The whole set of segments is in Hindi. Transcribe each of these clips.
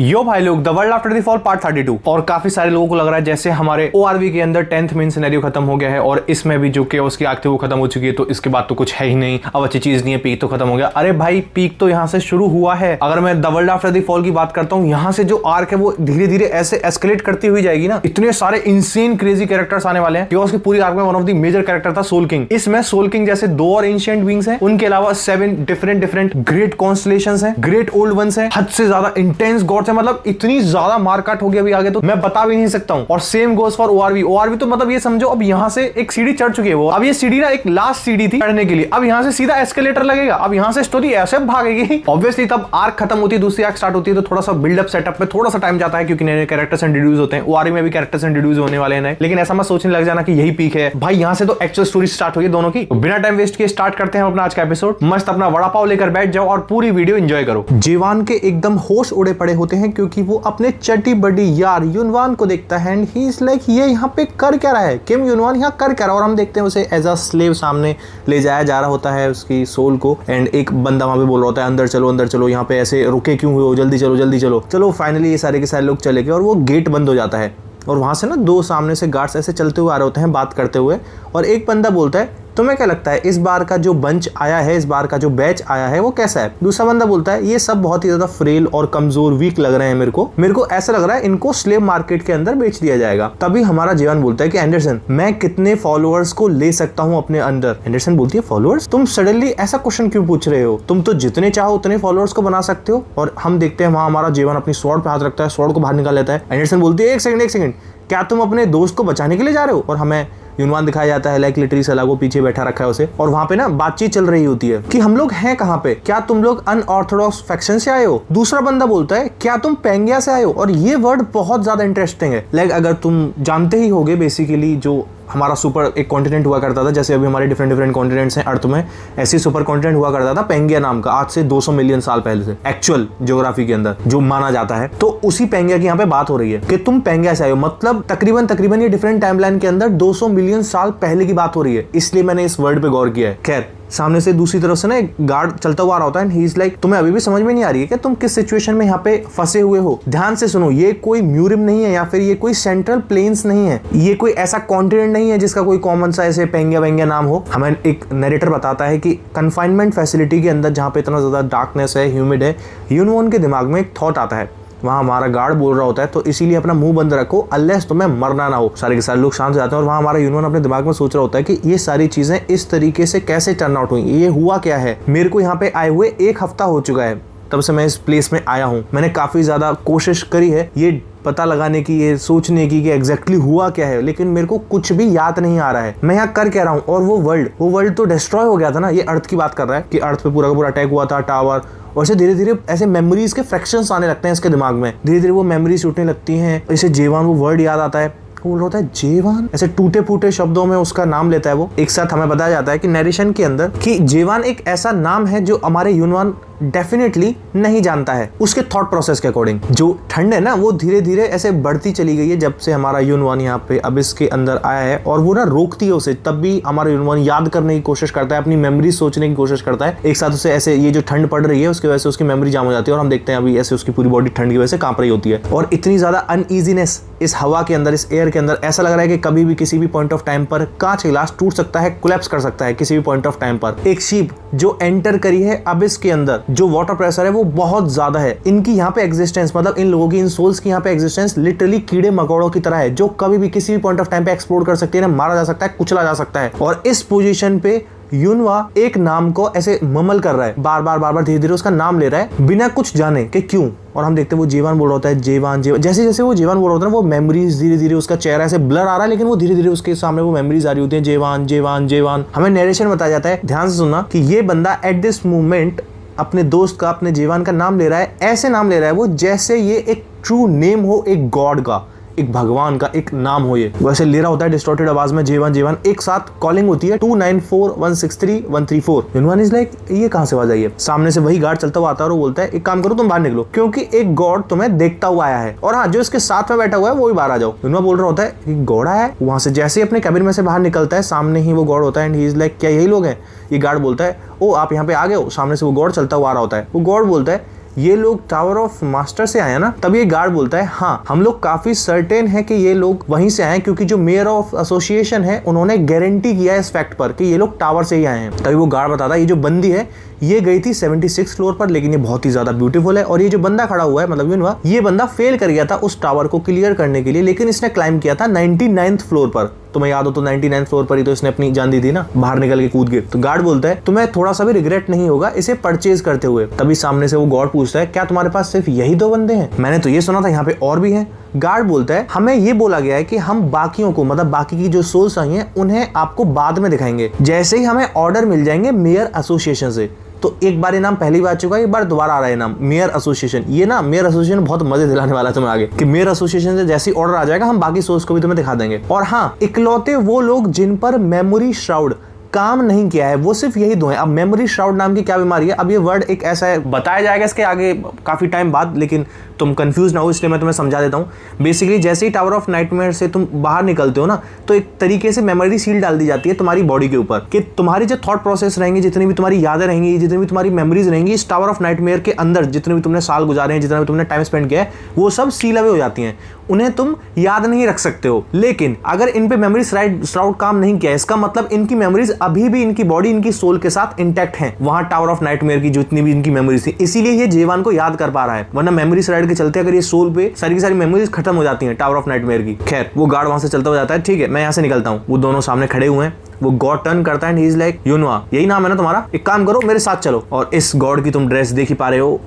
यो भाई लोग, the world after the fall part 32। और काफी सारे लोगों को लग रहा है जैसे हमारे ओआरवी के अंदर 10th मेन सिनेरियो खत्म हो गया है और इसमें भी जो केओस की आग थी वो खत्म हो चुकी है, तो इसके बाद तो कुछ है ही नहीं, अब अच्छी चीज नहीं है, पीक तो खत्म हो गया। अरे भाई, पीक तो यहाँ से शुरू हुआ है। अगर मैं the world after the fall की बात करता हूँ, यहाँ से जो आर्क है वो धीरे धीरे ऐसे एस्केलेट करती हुई जाएगी ना। इतने सारे इंसेन क्रेजी कैरेक्टर्स आने वाले हैं। केओस की पूरी आर्क में one of the major character था सोल किंग। इसमें सोल किंग जैसे 2 और एंशिएंट बीइंग्स हैं, उनके अलावा 7 डिफरेंट ग्रेट कॉन्स्टलेशंस हैं, ग्रेट ओल्ड वंस हैं, हद से ज्यादा इंटेंस गॉड्स हैं। मतलब इतनी ज्यादा मारकाट होगी अभी आगे तो मैं बता भी नहीं सकता हूं। और सेम गोस फॉर ओआरवी। ओआरवी तो मतलब ये समझो अब यहां से एक सीढ़ी चढ़ चुकी है वो। अब ये सीढ़ी ना एक लास्ट सीढ़ी थी चढ़ने के लिए, अब यहां से सीधा एस्केलेटर लगेगा। अब यहां से स्टोरी ऐसे भागेगी। ऑब्वियसली तब आर्क खत्म होती है, दूसरी आर्क स्टार्ट होती है, तो थोड़ा सा बिल्डअप सेटअप में थोड़ा सा टाइम जाता है क्योंकि नए कैरेक्टर्स इंट्रोड्यूस होते हैं। ओआरवी में भी कैरेक्टर्स इंट्रोड्यूस होने वाले हैं, लेकिन ऐसा मत सोचने लग जाना कि यही पीक है भाई। यहां से तो एक्चुअल स्टोरी स्टार्ट हुई है दोनों की। तो बिना टाइम वेस्ट किए स्टार्ट करते हैं अपना आज का एपिसोड। मस्त अपना वड़ा पाव लेकर बैठ जाओ और पूरी वीडियो एंजॉय करो। जीवान के एकदम होश उड़े पड़े होते हैं क्योंकि वो अपने चटी बड़ी यार युनवान को देखता है एंड ही इज लाइक ये यहाँ पे कर क्या रहा है, किम युनवान यहाँ कर क्या रहा है। और हम देखते हैं उसे एज अ स्लेव सामने ले जाया जा रहा होता है उसकी सोल को। एंड एक बंदा वहां पे बोल रहा होता है अंदर चलो, यहाँ पे ऐसे रुके क्यों हुए हो, जल्दी चलो। फाइनली ये सारे के सारे लोग चले गए और वो गेट बंद हो जाता है। और वहां से ना 2 सामने से गार्ड्स ऐसे चलते हुए आ रहे होते हैं बात करते हुए। और एक बंदा बोलता है तुम्हें क्या लगता है इस बार का जो बंच आया है, इस बार का जो बैच आया है वो कैसा है। दूसरा बंदा बोलता है ये सब बहुत ही ज्यादा फ्रेल और कमजोर वीक लग रहे हैं मेरे को ऐसा लग रहा है इनको स्लेव मार्केट के अंदर बेच दिया जाएगा। तभी हमारा जीवन बोलता है कि एंडरसन मैं कितने फॉलोअर्स को ले सकता हूँ अपने अंदर। एंडरसन बोलती है फॉलोअर्स, तुम सडनली ऐसा क्वेश्चन क्यों पूछ रहे हो, तुम तो जितने चाहो उतने फॉलोअर्स को बना सकते हो। और हम देखते हैं वहां हमारा जीवन अपनी स्वॉर्ड पे हाथ रखता है, स्वॉर्ड को बाहर निकाल लेता है। एंडरसन बोलती है एक सेकंड, क्या तुम अपने दोस्त को बचाने के लिए जा रहे हो। और हमें युनवान दिखाया जाता है लाइक लिटरली सलागो पीछे बैठा रखा है उसे। और वहां पे ना बातचीत चल रही होती है कि हम लोग हैं कहाँ पे, क्या तुम लोग अनऑर्थोडॉक्स फैक्शन से आए हो। दूसरा बंदा बोलता है क्या तुम पेंगिया से आए हो। और ये वर्ड बहुत ज्यादा इंटरेस्टिंग है। लाइक अगर तुम जानते ही होगे बेसिकली जो हमारा सुपर एक कॉन्टिनेंट हुआ करता था, जैसे अभी हमारे डिफरेंट कॉन्टिनेंट्स हैं अर्थ में, ऐसी सुपर कॉन्टिनेंट हुआ करता था पेंगिया नाम का, आज से 200 मिलियन साल पहले से एक्चुअल ज्योग्राफी के अंदर जो माना जाता है। तो उसी पेंगिया की यहाँ पे बात हो रही है कि तुम पेंगिया से आए हो। मतलब तकरीबन ये डिफरेंट टाइमलाइन के अंदर 200 मिलियन साल पहले की बात हो रही है, इसलिए मैंने इस वर्ड पे गौर किया है। खैर, सामने से दूसरी तरफ से ना एक गार्ड चलता हुआ आ रहा होता है। ही इज लाइक तुम्हें अभी भी समझ में नहीं आ रही है कि तुम किस सिचुएशन में यहाँ पे फंसे हुए हो। ध्यान से सुनो, ये कोई म्यूरिम नहीं है या फिर ये कोई सेंट्रल प्लेन्स नहीं है, ये कोई ऐसा कॉन्टिनेंट नहीं है जिसका कोई कॉमन सा ऐसे पेंगिया नाम हो। हमें एक नरेटर बताता है कि कंफाइनमेंट फैसिलिटी के अंदर जहाँ पे इतना ज्यादा डार्कनेस है, ह्यूमिड है, युनवॉन के दिमाग में एक थॉट आता है। वहाँ हमारा गार्ड बोल रहा होता है तो इसीलिए अपना मुंह बंद रखो अनलेस तुम्हें मरना ना हो। सारे के सारे लोग शांत हो जाते हैं और वहाँ हमारा युनवान अपने दिमाग में सोच रहा होता है कि ये सारी चीजें इस तरीके से कैसे टर्न आउट हुई, ये हुआ क्या है। मेरे को यहाँ पे आए हुए 1 हफ्ता हो चुका है तब से मैं इस प्लेस में आया हूँ। मैंने काफी ज्यादा कोशिश करी है ये पता लगाने की, ये सोचने की कि एग्जैक्टली हुआ क्या है, लेकिन मेरे को कुछ भी याद नहीं आ रहा है मैं यहाँ कर क्या रहा हूँ। और वो वर्ल्ड तो डिस्ट्रॉय हो गया था ना। ये अर्थ की बात कर रहा है कि अर्थ पे पूरा का पूरा अटैक हुआ था, टावर, और ऐसे धीरे धीरे ऐसे मेमोरीज के फ्रैक्शंस आने लगते हैं इसके दिमाग में। धीरे धीरे वो मेमोरीज टूटने लगती हैं। इसे जेवान वो वर्ड याद आता है, बोल रहा होता है जेवान, ऐसे टूटे फूटे शब्दों में उसका नाम लेता है वो। एक साथ हमें बताया जाता है कि नरेशन के अंदर कि जेवान एक ऐसा नाम है जो हमारे युनवान डेफिनेटली नहीं जानता है। उसके थॉट प्रोसेस के अकॉर्डिंग जो ठंड है ना वो धीरे धीरे ऐसे बढ़ती चली गई है जब से हमारा युनवान यहाँ पे अबिस के अंदर आया है। और वो ना रोकती है उसे, तब भी हमारा युनवान याद करने की कोशिश करता है, अपनी मेमोरी सोचने की कोशिश करता है। एक साथ उसे ऐसे ये जो ठंड पड़ रही है उसकी वजह से उसकी मेमोरी जाम हो जाती है और हम देखते हैं अभी ऐसे उसकी पूरी बॉडी ठंड की वजह से कांप रही होती है। और इतनी ज्यादा अनईजीनेस इस हवा के अंदर, इस एयर के अंदर, ऐसा लग रहा है कि कभी भी किसी भी पॉइंट ऑफ टाइम पर कांच का गिलास टूट सकता है, कोलैप्स कर सकता है किसी भी पॉइंट ऑफ टाइम पर। एक शिप जो एंटर करी है अबिस के अंदर, जो वाटर प्रेशर है वो बहुत ज्यादा है। इनकी यहाँ पे एग्जिस्टेंस, मतलब इन लोगों की, इन सोल्स की यहाँ पे एग्जिस्टेंस लिटरली कीड़े मकोड़ों की तरह है जो कभी भी किसी भी पॉइंट ऑफ टाइम पे एक्सप्लोड कर सकती है, मारा जा सकता है, कुचला जा सकता है। और इस पोजीशन पे युनवा एक नाम को ऐसे ममल कर रहा है, बार बार धीरे धीरे उसका नाम ले रहा है बिना कुछ जाने कि क्यों। और हम देखते हैं वो जेवान बोल रहा होता है, जेवान। जैसे जैसे वो जेवान बोल रहा होता है वो मेमोरीज धीरे धीरे उसका चेहरा ऐसे ब्लर आ रहा है, लेकिन वो धीरे धीरे उसके सामने वो मेमोरीज आ रही होती है, जेवान। हमें नरेशन बताया जाता है, ध्यान से सुनना, कि ये बंदा एट दिस मोमेंट अपने दोस्त का, अपने जेवान का नाम ले रहा है। ऐसे नाम ले रहा है वो जैसे ये एक ट्रू नेम हो, एक गॉड का, एक भगवान का एक नाम हो। ये वैसे ले रहा होता है डिस्टॉर्टेड आवाज में, जेवान। एक साथ कॉलिंग होती है 294163 युनवान इज लाइक ये कहां से आवाज आई है। सामने से वही गार्ड चलता हुआ आता है और वो बोलता है एक काम करो तुम बाहर निकलो क्योंकि एक गॉड तुम्हें देखता हुआ आया है, और हाँ जो इसके साथ में बैठा हुआ है वो भी बाहर आ जाओ। युनवा बोल रहा होता है गॉड आया है। वहां से जैसे ही अपने कैबिन में से बाहर निकलता है सामने ही वो गॉड होता है एंड ही इज लाइक क्या यही लोग हैं। ये गार्ड बोलता है ओ आप यहाँ पे आ गए हो। सामने से वो गॉड चलता हुआ आ रहा होता है। वो गॉड बोलता है ये लोग टावर ऑफ मास्टर से आए ना? तब ये गार्ड बोलता है हाँ, हम लोग काफी सर्टेन है कि ये लोग वहीं से आए, क्योंकि जो मेयर ऑफ एसोसिएशन है उन्होंने गारंटी किया है इस फैक्ट पर कि ये लोग टावर से ही आए हैं। तभी वो गार्ड बताता है ये जो बंदी है ये गई थी 76 फ्लोर पर, लेकिन ये बहुत ही ज्यादा ब्यूटीफुल है, और ये जो बंदा खड़ा हुआ है मतलब युनवा, ये बंदा फेल कर गया था उस टावर को क्लियर करने के लिए, लेकिन इसने क्लाइम किया था 99th फ्लोर पर। तुम्हें याद हो तो 99th फ्लोर पर ही तो इसने अपनी जान दी थी ना, बाहर निकल के कूद के। तो गार्ड बोलता है तुम्हें थोड़ा सा भी रिग्रेट नहीं होगा इसे परचेज करते हुए। तभी सामने से वो गॉड पूछता है क्या तुम्हारे पास सिर्फ यही 2 बंदे हैं? मैंने तो ये सुना था यहाँ पे और भी हैं। गार्ड बोलता है हमें ये बोला गया है कि हम बाकियों को, मतलब बाकी की जो सोल्स आई हैं उन्हें आपको बाद में दिखाएंगे, जैसे ही हमें ऑर्डर मिल जाएंगे मेयर एसोसिएशन से। तो एक बार ये नाम पहली बार आ चुका है, एक बार दोबारा आ रहा है नाम मेयर एसोसिएशन। ये ना मेयर एसोसिएशन बहुत मजे दिलाने वाला है तुम्हें आगे, कि मेयर एसोसिएशन से जैसे ऑर्डर आ जाएगा हम बाकी सोर्स को भी तुम्हें दिखा देंगे। और हाँ, इकलौते वो लोग जिन पर मेमोरी श्राउड काम नहीं किया है वो सिर्फ यही 2 हैं। अब मेमोरी श्राउड नाम की क्या बीमारी है, अब ये वर्ड एक ऐसा है, बताया जाएगा इसके आगे काफी टाइम बाद, लेकिन तुम कंफ्यूज ना हो इसलिए मैं तुम्हें समझा देता हूँ। बेसिकली जैसे ही टावर ऑफ नाइटमेयर से तुम बाहर निकलते हो ना, तो एक तरीके से मेमोरी सील डाल दी जाती है तुम्हारी बॉडी के ऊपर, कि तुम्हारी जो थॉट प्रोसेस रहेंगी, जितनी भी तुम्हारी यादें रहेंगी, जितनी भी तुम्हारी मेमोरीज रहेंगी, इस टावर ऑफ नाइटमेयर के अंदर जितने भी तुमने साल गुजारे हैं, जितना भी तुमने टाइम स्पेंड किया है, वो सब सील अवे हो जाती हैं। उन्हें तुम याद नहीं रख सकते हो। लेकिन अगर इन पे मेमोरी श्राउड काम नहीं किया, इसका मतलब इनकी मेमोरीज अभी भी इनकी बॉडी, इनकी सोल के साथ इंटैक्ट हैं, वहां टावर ऑफ नाइटमेयर की जितनी भी इनकी मेमोरीज थी। इसीलिए ये जेवान को याद कर पा रहा है, वरना मेमोरी श्राइड के चलते अगर ये सोल पे सारी की सारी मेमोरीज खत्म हो जाती हैं टावर ऑफ नाइटमेयर की। खैर, वो गार्ड वहां से चलता हो जाता है, ठीक है मैं यहाँ से निकलता हूँ। वो दोनों सामने खड़े हुए हैं। वो गॉड टर्न करता है, ही इज लाइक युनवा, यही नाम है ना तुम्हारा, एक काम करो मेरे साथ चलो। और इस गॉड की तुम ड्रेस देख ही पा रहे हो,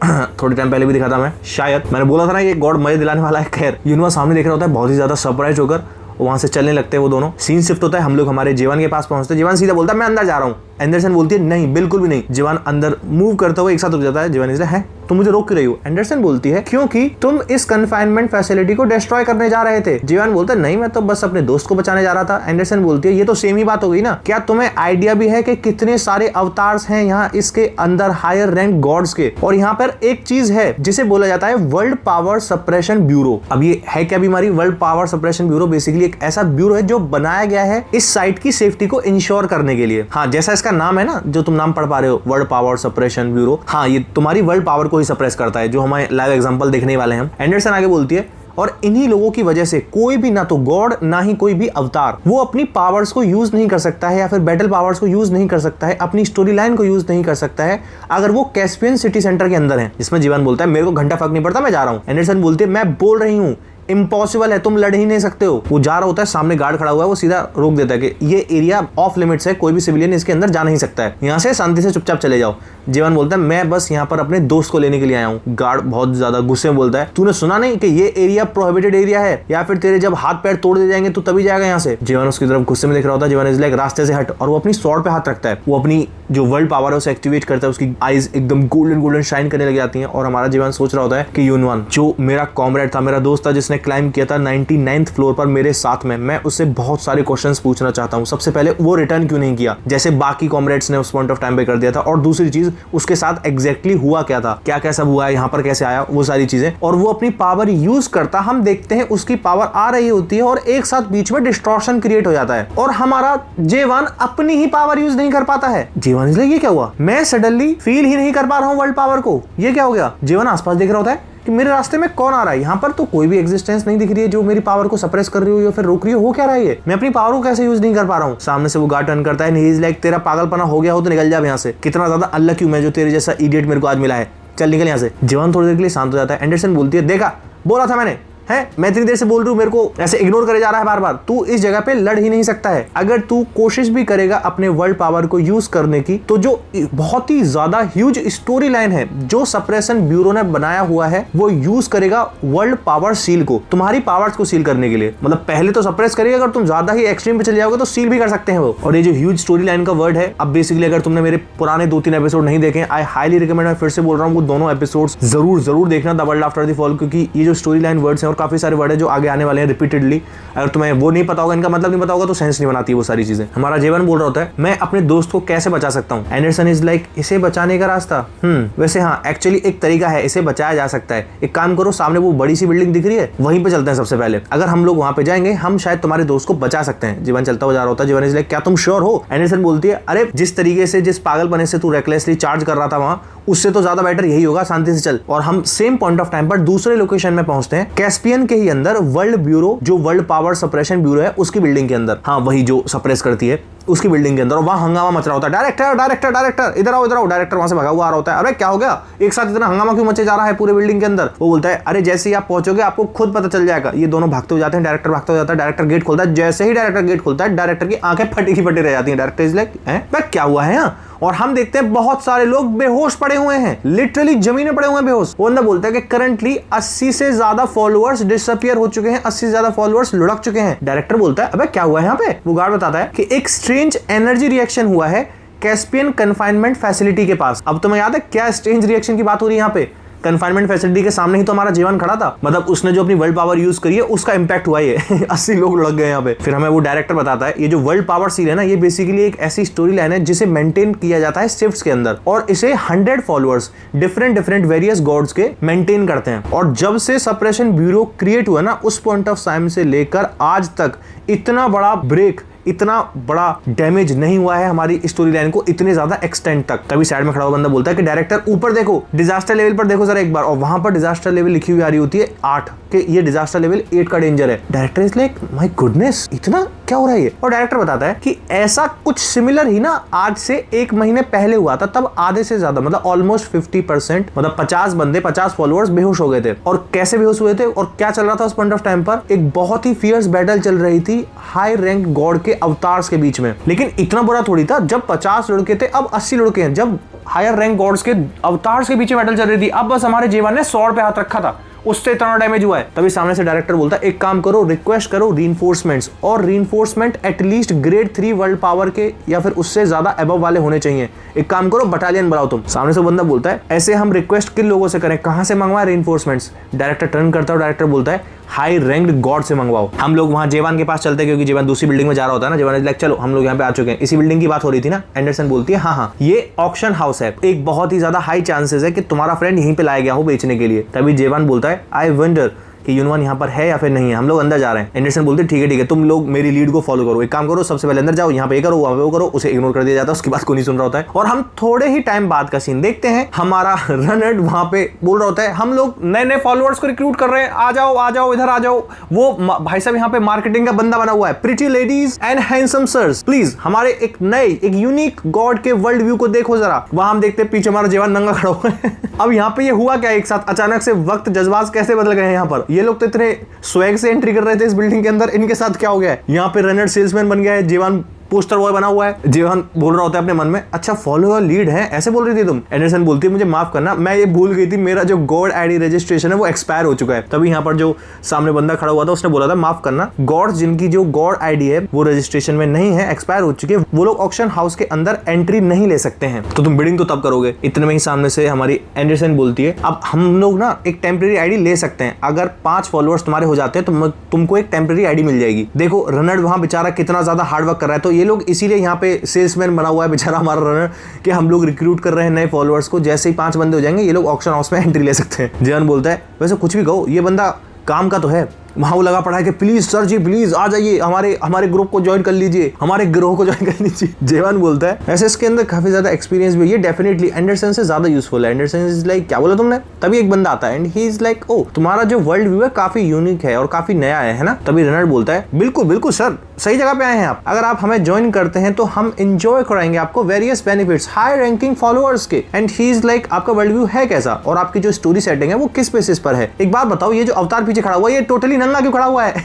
थोड़ी टाइम पहले भी दिखा था मैं, शायद मैंने बोला था ना ये गॉड मजे दिलाने वाला है। खैर, युनवा सामने देख रहा होता है बहुत ही ज्यादा सरप्राइज होकर, वहां से चलने लगते हैं वो दोनों। सीन शिफ्ट होता है, हम लोग हमारे जीवन के पास पहुंचते हैं। जीवन सीधा बोलता है मैं अंदर जा रहा हूँ। एंडरसन बोलती है नहीं, बिल्कुल भी नहीं। जीवन अंदर मूव करते हुए एक साथ रुक जाता है। जीवन है तुम मुझे रोक क्यों रही हो? एंडरसन बोलती है क्योंकि तुम इस कन्फाइनमेंट फैसिलिटी को डिस्ट्रॉय करने जा रहे थे। जीवन बोलता है नहीं, मैं तो बस अपने दोस्त को बचाने जा रहा था। एंडरसन बोलती है ये तो सेम ही बात हो गई ना। क्या तुम्हें आइडिया भी है कि कितने सारे अवतार्स हैं यहाँ इसके अंदर, हायर रैंक गॉड्स के? और यहाँ पर एक चीज है जिसे बोला जाता है वर्ल्ड पावर सप्रेशन ब्यूरो। अब ये है क्या बीमारी? World power suppression bureau basically एक ऐसा ब्यूरो है जो बनाया गया है इस साइट की सेफ्टी को इंश्योर करने के लिए। हाँ, जैसा इसका नाम है ना, जो तुम नाम पढ़ पा रहे हो, वर्ल्ड पावर सप्रेशन ब्यूरो, हाँ ये तुम्हारी वर्ल्ड पावर को ही सप्रेस करता है, जो हमें लाइव एग्जांपल देखने वाले हैं हम। एंडरसन आगे बोलती है और इन्हीं लोगों की वजह से कोई भी, ना तो गॉड ना ही कोई भी अवतार, वो अपनी पावर्स को यूज नहीं कर सकता है, या फिर बैटल पावर्स को यूज नहीं कर सकता है, अपनी स्टोरी लाइन को यूज नहीं कर सकता है अगर वो कैस्पियन सिटी सेंटर के अंदर है। जिसमें जीवन बोलता है मेरे को घंटा फर्क नहीं पड़ता, मैं जा रहा हूँ। एंडरसन बोलती है मैं बोल रही हूँ इम्पॉसिबल है, तुम लड़ ही नहीं सकते हो। वो जा रहा होता है, सामने गार्ड खड़ा हुआ है, वो सीधा रोक देता है कि ये एरिया ऑफ लिमिट्स है, कोई भी सिविलियन इसके अंदर जा नहीं सकता है, यहाँ से शांति से चुपचाप चले जाओ। जीवन बोलता है मैं बस यहाँ पर अपने दोस्त को लेने के लिए आया हूँ। गार्ड बहुत ज्यादा गुस्से में बोलता है तूने सुना नहीं कि ये एरिया प्रोहिबिटेड एरिया है, या फिर तेरे जब हाथ पैर तोड़ दे जाएंगे तो तभी जाएगा यहाँ से। जीवन उसकी तरफ गुस्से में देख रहा होता है। जीवन इज लाइक रास्ते से हट, और वो अपनी स्वॉर्ड पे हाथ रखता है। वो अपनी जो वर्ल्ड पावर है उसे एक्टिवेट करता है, उसकी आईज एकदम गोल्डन गोल्डन शाइन करने लग जाती हैं। और हमारा जीवन सोच रहा होता है कि युनवान जो मेरा कॉमरेड था, मेरा दोस्त था, जिसने क्लाइम किया था 99th फ्लोर पर मेरे साथ में, मैं उससे बहुत सारे क्वेश्चंस पूछना चाहता हूँ। सबसे पहले वो रिटर्न क्यों नहीं किया जैसे बाकी कॉमरेड्स ने उस पॉइंट ऑफ टाइम पे कर दिया था, और दूसरी चीज उसके साथ एग्जैक्टली हुआ क्या था, क्या क्या सब हुआ है, यहाँ पर कैसे आया, वो सारी चीजें। और वो अपनी पावर यूज करता, हम देखते हैं उसकी पावर आ रही होती है और एक साथ बीच में डिस्ट्रॉर्शन क्रिएट हो जाता है, और हमारा जेवान अपनी ही पावर यूज नहीं कर पाता है। जीवन इसलिए ये क्या हुआ, मैं सडनली फील ही नहीं कर पा रहा हूँ वर्ल्ड पावर को, ये क्या हो गया? जीवन आसपास देख रहा होता है कि मेरे रास्ते में कौन आ रहा है, यहाँ पर तो कोई भी एग्जिस्टेंस नहीं दिख रही है जो मेरी पावर को सप्रेस कर रही हो या फिर रोक रही हो क्या रहा है ये? मैं अपनी पावर को कैसे यूज नहीं कर पा रहा हूँ? सामने से वो गार्ड टर्न करता है, ही इज लाइक तेरा पागलपना हो गया हो तो निकल जा यहाँ से, कितना ज्यादा अनलकी हूं मैं जो तेरे जैसा इडियट मेरे को आज मिला है, चल निकल यहाँ से। जीवन थोड़ी देर के लिए शांत हो जाता है। एंडरसन बोलती है देखा, बोला था मैंने, है मैं इतनी देर से बोल रही हूँ, मेरे को ऐसे इग्नोर करे जा रहा है बार बार, तू इस जगह पे लड़ ही नहीं सकता है। अगर तू कोशिश भी करेगा अपने वर्ल्ड पावर को यूज करने की, तो जो बहुत ही ज्यादा ह्यूज स्टोरी लाइन है जो सप्रेशन ब्यूरो ने बनाया हुआ है, वो यूज करेगा वर्ल्ड पावर सील को, तुम्हारी पावर्स को सील करने के लिए। मतलब पहले तो सप्रेस करेगा, अगर तुम ज्यादा ही एक्सट्रीम पे चले जाओगे तो सील भी कर सकते हैं वो। और ये जो ह्यूज स्टोरी लाइन का वर्ड है, अब बेसिकली अगर तुमने मेरे पुराने 2-3 एपिसोड नहीं देखे, आई हाईली रिकमेंड, मैं फिर से बोल रहा हूँ वो दोनों एपिसोड जरूर देखना, the world after the fall, क्योंकि ये जो स्टोरी लाइन वर्ड्स हैं और काफी सारे वर्ड है जो आगे आने वाले हैं रिपीटेडली, अगर तुम्हें वो नहीं पता होगा, इनका मतलब नहीं पता होगा, तो सेंस नहीं बनाती वो सारी चीजें। हमारा जीवन बोल रहा होता है मैं अपने दोस्त को कैसे बचा सकता हूँ। एंडरसन इज लाइक इसे बचाने का रास्ता, वैसे हाँ एक्चुअली एक तरीका है, इसे बचाया जा सकता है। एक काम करो, सामने वो बड़ी सी बिल्डिंग दिख रही है, वहीं पे चलते हैं सबसे पहले, अगर हम लोग वहां पे जाएंगे हम शायद तुम्हारे दोस्त को बचा सकते हैं। जीवन चलता हुआ जा रहा होता है। जीवन इज लाइक क्या तुम श्योर हो? एंडरसन बोलती है अरे जिस तरीके से, जिस पागलपने से तू रेकलेसली चार्ज कर रहा था वहां, उससे तो ज्यादा बेटर यही होगा, शांति से चल। और हम सेम पॉइंट ऑफ टाइम पर दूसरे लोकेशन में पहुंचते हैं, कैस्पियन के ही अंदर वर्ल्ड ब्यूरो, जो वर्ल्ड पावर सप्रेशन ब्यूरो है उसकी बिल्डिंग के अंदर। हाँ, वही जो सप्रेस करती है उसकी बिल्डिंग के अंदर। और वहां हंगामा मच रहा होता है, डायरेक्टर डायरेक्टर डायरेक्टर इधर आओ इधर आओ। डायरेक्टर वहां से भगा हुआ आ रहा होता है, अरे क्या हो गया, एक साथ इतना हंगामा क्यों मचे जा रहा है पूरे बिल्डिंग के अंदर। वो बोलता है अरे जैसे ही आप पहुंचोगे आपको खुद पता चल जाएगा। ये दोनों भागते हो जाते हैं, डायरेक्टर भागते हो जाता है, डायरेक्टर गेट खोलता है। जैसे ही डायरेक्टर गेट खोलता है, डायरेक्टर की आंखें फटी की फटी रह जाती हैं। डायरेक्टर इज लाइक क्या हुआ है यहाँ? और हम देखते हैं बहुत सारे लोग बेहोश पड़े हुए हैं, लिटरली जमीन में पड़े हुए हैं बेहोश। वो अंदर बोलता है कि करंटली 80 से ज्यादा फॉलोअर्स डिसअपियर हो चुके हैं, 80 से ज्यादा फॉलोअर्स लुढ़क चुके हैं। डायरेक्टर बोलता है अबे क्या हुआ है यहाँ पे? वो गार्ड बताता है कि एक स्ट्रेंज एनर्जी रिएक्शन हुआ है कैस्पियन कन्फाइनमेंट फैसिलिटी के पास। अब तुम्हें याद है क्या स्ट्रेंज रिएक्शन की बात हो रही है यहाँ पे? कन्फाइनमेंट फैसिलिटी के सामने ही तो हमारा जीवन खड़ा था, मतलब उसने जो अपनी वर्ल्ड पावर यूज करी है उसका इंपैक्ट हुआ ये 80 लोग लग गए यहाँ पे। फिर हमें वो डायरेक्टर बताता है ये जो वर्ल्ड पावर सील है ना, ये बेसिकली एक ऐसी स्टोरी लाइन है जिसे मेंटेन किया जाता है शिफ्ट्स के अंदर, और इसे 100 फॉलोअर्स डिफरेंट वेरियस गॉड्स के मेंटेन करते हैं। और जब से सप्रेशन ब्यूरो क्रिएट हुआ ना, उस पॉइंट ऑफ टाइम से लेकर आज तक इतना बड़ा ब्रेक, इतना बड़ा डैमेज नहीं हुआ है हमारी स्टोरी लाइन को इतने ज्यादा एक्सटेंड तक। तभी साइड में खड़ा हुआ बंदा बोलता है कि डायरेक्टर ऊपर देखो, डिजास्टर लेवल पर देखो जरा एक बार। और वहां पर डिजास्टर लेवल लिखी हुई आ रही होती है 8 कि ये डिजास्टर लेवल 8 का डेंजर है। Director is like my goodness, इतना क्या हो रहा है ये? और डायरेक्टर बताता है कि ऐसा कुछ सिमिलर ही ना आज से 1 महीने पहले हुआ था, तब आधे से ज्यादा मतलब ऑलमोस्ट 50%, मतलब 50 बंदे 50 फॉलोअर्स बेहोश हो गए थे। और कैसे बेहोश हुए थे और क्या चल रहा था उस पॉइंट ऑफ टाइम पर? एक बहुत ही फियर्स बैटल चल रही थी हाई रैंक गॉड के अवतार्स के बीच में। लेकिन इतना बुरा थोड़ी था, जब 50 लड़के थे अब 80 लड़के हैं। जब हायर रैंक गॉड्स के अवतार्स के बीच में बैटल चल रही थी, अब बस हमारे जीवन ने स्वॉर्ड पे हाथ रखा था, उससे इतना डैमेज हुआ है। तभी सामने से डायरेक्टर बोलता है एक काम करो, रिक्वेस्ट करो रीइंफोर्समेंट्स, और reinforcement at least grade 3 world power के या फिर उससे ज्यादा अबव वाले होने चाहिए। एक काम करो, बटालियन बनाओ तुम। सामने से बंदा बोलता है ऐसे हम रिक्वेस्ट किन लोगों से करें, कहां से मंगवाए रीइंफोर्समेंट्स? डायरेक्टर टर्न करता है, डायरेक्टर बोलता है हाई रैंक्ड गॉड से मंगवाओ। हम लोग वहां जेवान के पास चलते हैं क्योंकि जेवान दूसरी बिल्डिंग में जा रहा होता है ना। जेवान इज लाइक चलो हम लोग यहाँ पे आ चुके हैं। इसी बिल्डिंग की बात हो रही थी ना। एंडरसन बोलती है हाँ ये ऑक्शन हाउस है, एक बहुत ही ज्यादा हाई चांसेस है कि तुम्हारा फ्रेंड यहीं पे लाया गया हो बेचने के लिए। तभी जेवान बोलता है आई वंडर कि यूनवान यहाँ पर है या फिर नहीं है, हम लोग अंदर जा रहे हैं। एंडरसन बोलते ठीक है तुम लोग मेरी लीड को फॉलो करो, एक काम करो सबसे पहले अंदर जाओ, यहाँ पे करो वहाँ पे वो करो। उसे इग्नोर कर दिया जाता है, उसकी बात को नहीं सुन रहा होता है। और हम थोड़े ही टाइम बाद का सीन देखते हैं, हमारा रनर वहां पे बोल रहा होता है हम लोग नए नए फॉलोअर्स को रिक्रूट कर रहे हैं, आ जाओ इधर आ जाओ। वो भाई साहब यहाँ पे मार्केटिंग का बंदा बना हुआ है, pretty ladies and handsome sirs please हमारे एक नए एक यूनिक गॉड के वर्ल्ड व्यू को देखो जरा। वहां हम देखते हैं पीछे हमारा जवान नंगा खड़ा हुआ है। अब यहाँ पे ये हुआ क्या, एक साथ अचानक से वक्त जज्बात कैसे बदल गए हैं यहाँ पर? ये लोग तो इतने स्वैग से एंट्री कर रहे थे इस बिल्डिंग के अंदर, इनके साथ क्या हो गया है? यहाँ पे रनर सेल्समैन बन गया है, जीवन पोस्टर बॉय बना हुआ है। जीवन बोल रहा होता है अपने मन में अच्छा फॉलोअर लीड है, ऐसे बोल रही थी तुम? एंडरसन बोलती है मुझे माफ करना, मैं ये भूल गई थी, मेरा जो गॉड आईडी रजिस्ट्रेशन है वो एक्सपायर हो चुका है। तभी यहाँ पर जो सामने बंदा खड़ा हुआ था उसने बोला था माफ करना, गॉड्स जिनकी जो गॉड आईडी है वो रजिस्ट्रेशन में नहीं है, एक्सपायर हो चुकी है, वो लोग ऑक्शन हाउस के अंदर एंट्री नहीं ले सकते हैं। तो तुम बिडिंग तो तब करोगे। इतने में ही सामने से हमारी एंडरसन बोलती है अब हम लोग ना एक टेम्परेरी आईडी ले सकते हैं, अगर 5 फॉलोअर्स तुम्हारे हो जाते हैं तो तुमको एक टेम्परेरी आईडी मिल जाएगी। देखो रनर वहां बेचारा कितना ज्यादा हार्डवर्क कर रहा है, तो ये लोग इसीलिए यहाँ पे सेल्समैन बना हुआ है बेचारा हमारा रनर कि हम लोग रिक्रूट कर रहे हैं नए फॉलोअर्स को, जैसे ही 5 बंदे हो जाएंगे ये लोग ऑक्शन हाउस में एंट्री ले सकते हैं। जीवन बोलता है वैसे कुछ भी कहो ये बंदा काम का तो है। वहां वो लगा पड़ा है कि प्लीज सर जी प्लीज आ जाइए, हमारे ग्रुप को ज्वाइन कर लीजिए, हमारे गिरोह को ज्वाइन कर लीजिए। जेवान बोलता है ऐसे इसके अंदर काफी ज्यादा एक्सपीरियंस भी है, ये डेफिनेटली एंडरसन से ज्यादा यूजफुल है। एंडरसन इज लाइक क्या बोला तुमने? तभी एक बंदा आता है and he is like oh तुम्हारा जो वर्ल्ड व्यू है काफी यूनिक है और काफी नया है ना? तभी रनर बोलता है बिल्कुल सर सही जगह पे आए हैं आप, अगर आप हमें ज्वाइन करते हैं तो हम एंजॉय कराएंगे आपको various benefits high ranking followers के। एंड ही इज लाइक आपका वर्ल्ड व्यू है कैसा और आपकी जो स्टोरी सेटिंग है वो किस बेसिस पर है? एक बात बताओ, ये जो अवतार पीछे खड़ा हुआ है ये टोटली नंगा क्यों खड़ा हुआ है?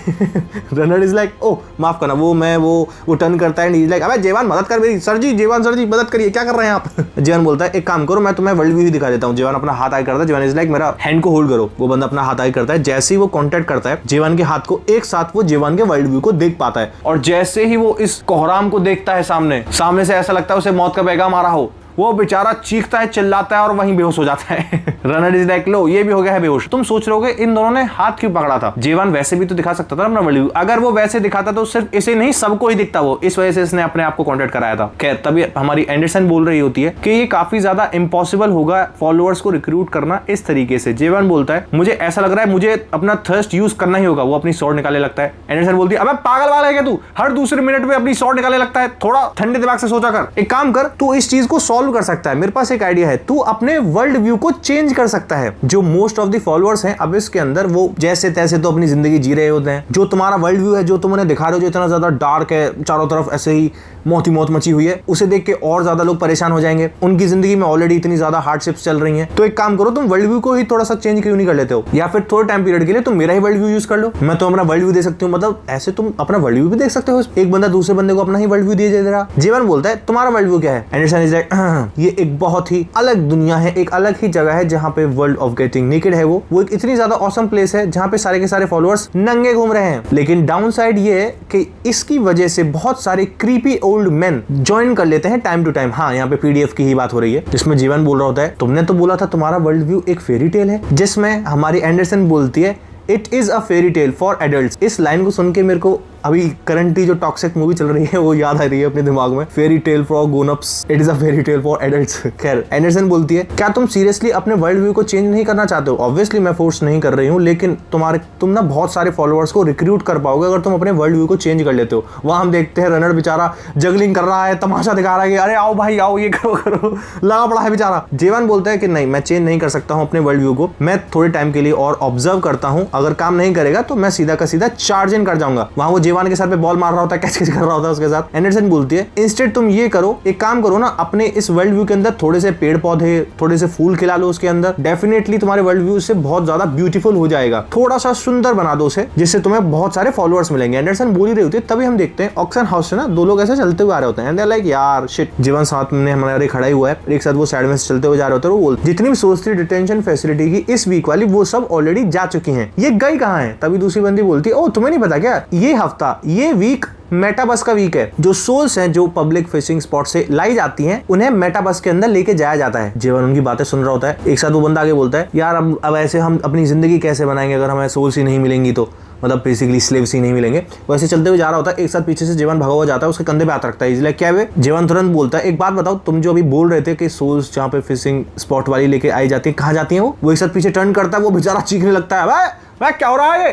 रनर इज लाइक ओ माफ करना, वो टर्न करता है, लाइक अबे जेवान मदद कर मेरी, सर जी मदद करिए, क्या कर रहे हैं आप? जेवान बोलता है एक काम करो मैं तुम्हें वर्ल्ड व्यू दिखा देता हूँ। जेवान अपना हाथ आगे करता है, जेवान इज लाइक मेरा हैंड को होल्ड करो। वो बंदा अपना हाथ आगे करता है, जैसे ही वो कॉन्टेक्ट करता है जेवान के हाथ को, एक साथ वो जेवान के वर्ल्ड व्यू को देख पाता है। और जैसे ही वो इस कोहराम को देखता है सामने से ऐसा लगता है उसे मौत का पैगाम आ रहा हो, वो बेचारा चीखता है चिल्लाता है और वहीं बेहोश हो जाता है। रनर इज लाइक लो ये भी हो गया है बेहोश। तुम सोच रहे होगे इन दोनों ने हाथ क्यों पकड़ा था? जेवान वैसे भी तो दिखा सकता था अपना वर्ल्ड व्यू, अगर वो वैसे दिखाता तो सिर्फ इसे नहीं सबको ही दिखता वो, इस वजह से इसने अपने आप को कॉन्टेक्ट कराया था। खैर तभी हमारी एंडरसन बोल रही होती है कि ये काफी ज्यादा इम्पॉसिबल होगा फॉलोअर्स को रिक्रूट करना इस तरीके से। जेवान बोलता है मुझे ऐसा लग रहा है मुझे अपना थर्स्ट यूज करना ही होगा। वो अपनी स्वॉर्ड निकाले लगता है। एंडरसन बोलती है अबे पागल वाला है क्या तू, हर दूसरे मिनट में अपनी स्वॉर्ड निकाले लगता है, थोड़ा ठंडे दिमाग से सोचा कर, एक काम कर तू इस चीज को सॉल्व सॉल्व कर सकता है। मेरे पास एक आइडिया है, तू अपने वर्ल्ड व्यू को चेंज कर सकता है। जो मोस्ट ऑफ द फॉलोअर्स हैं अब इसके अंदर, वो जैसे तैसे तो अपनी जिंदगी जी रहे होते हैं। जो तुम्हारा वर्ल्ड व्यू है, जो तुम उन्हें दिखा रहे हो, जो इतना ज्यादा डार्क है, चारों तरफ ऐसे ही मौत ही मौत मची हुई है, उसे देख के और ज्यादा लोग परेशान हो जाएंगे। उनकी जिंदगी में ऑलरेडी इतनी ज्यादा हार्डशिप्स चल रही हैं। तो एक काम करो, तुम वर्ल्ड व्यू को ही थोड़ा सा चेंज क्यों नहीं कर लेते हो, या फिर थोड़े टाइम पीरियड के लिए तुम मेरा ही वर्ल्ड व्यू यूज कर लो। मैं तो अपना वर्ल्ड व्यू दे सकती हूँ, मतलब ऐसे तुम अपना वर्ल्ड व्यू भी देख सकते हो। एक बंदा दूसरे बंदे को अपना ही वर्ल्ड व्यू दे दे रहा। जीवन बोलता है तुम्हारा वर्ल्ड व्यू क्या है? एंडरसन इज लाइक ये एक बहुत ही अलग दुनिया है, एक अलग ही जगह है जहाँ पे वर्ल्ड ऑफ गेटिंग नेकेड है। वो एक इतनी ज्यादा ऑसम प्लेस है जहाँ पे सारे के सारे फॉलोअर्स नंगे घूम रहे हैं। लेकिन डाउन साइड ये है कि इसकी वजह से बहुत सारे क्रीपी ओल्ड मैन ज्वाइन कर लेते हैं टाइम टू टाइम। हाँ, यहाँ पे पीडीएफ की ही बात हो रही है, जिसमें जीवन बोल रहा होता है तुमने तो बोला था तुम्हारा वर्ल्ड व्यू एक फेरी टेल है, जिसमें हमारी एंडरसन बोलती है it is a fairy tale for adults. इस लाइन को सुन के मेरे को अभी करंटली जो टॉक्सिक मूवी चल रही है वो याद आ रही है अपने दिमाग में, fairy tale for grown-ups, it is a fairy tale for adults. खैर, एंडरसन बोलती है क्या तुम सीरियसली अपने वर्ल्ड व्यू को चेंज नहीं करना चाहते हो? ऑब्वियसली मैं फोर्स नहीं कर रही हूँ, लेकिन तुम ना बहुत सारे फॉलोअर्स को रिक्रूट कर पाओगे अगर तुम अपने वर्ल्ड व्यू को चेंज कर लेते हो। वहां हम देखते हैं रनर बेचारा जगलिंग कर रहा है, तमाशा दिखा रहा है कि अरे आओ भाई आओ, ये करो करो, लगा पड़ा है बेचारा। जीवन बोलता है कि नहीं, मैं चेंज नहीं कर सकता हूँ अपने वर्ल्ड व्यू को, मैं थोड़े टाइम के लिए और ऑब्जर्व करता हूँ, अगर काम नहीं करेगा तो मैं सीधा का सीधा चार्ज इन कर जाऊंगा। वहां वो जीवन के साथ पे बॉल रहा होता है, कैच कर रहा होता है उसके साथ। एंडरसन बोलती है इंस्टेड तुम ये करो, एक काम करो ना, अपने इस वर्ल्ड व्यू के अंदर थोड़े से पेड़ पौधे, थोड़े से फूल खिला लो उसके अंदर, डेफिनेटली तुम्हारे वर्ल्ड व्यू से बहुत ज्यादा ब्यूटीफुल हो जाएगा। थोड़ा सा सुंदर बना दो उसे, जिससे तुम्हें बहुत सारे फॉलोअर्स मिलेंगे। एंडरसन बोल ही रही होती है, तभी हम देखते हैं ऑक्शन हाउस से ना दो लोग ऐसे चलते हुए आ रहे होते हैं। लाइक यार शिट, जीवन साथ में हमारे खड़ा ही हुआ है, एक साथ वो साइड में चलते हुए जा रहे होते हैं। वो जितनी भी सोचती डिटेंशन फैसिलिटी की इस वीक वाली, वो सब ऑलरेडी जा चुकी हैं, ये गई कहाँ है? तभी दूसरी बंदी बोलती है ओ तुम्हें नहीं पता क्या, ये हफ्ता, ये वीक मेटाबस का वीक है। जो सोल्स हैं जो पब्लिक फिशिंग स्पॉट से लाई जाती हैं, उन्हें मेटाबस के अंदर लेके जाया जाता है। जीवन उनकी बातें सुन रहा होता है। एक साथ वो बंदा आगे बोलता है यार अब ऐसे हम अपनी जिंदगी कैसे बनाएंगे अगर हमें सोल्स ही नहीं मिलेंगी तो, मतलब बेसिकली स्लेव्स ही नहीं मिलेंगे। वैसे चलते हुए जा रहा होता है, एक साथ पीछे से जीवन भगा हुआ जाता है, उसके कंधे पे हाथ रखता है। इसलिए क्या वे जीवन तुरंत बोलता है एक बात बताओ, तुम जो अभी बोल रहे थे कि सोल्स जहाँ पे फिशिंग स्पॉट वाली लेके आई जाती है, कहाँ जाती है? वो एक साथ पीछे टर्न करता है, वो बेचारा चीखने लगता है भाई क्या हो रहा है?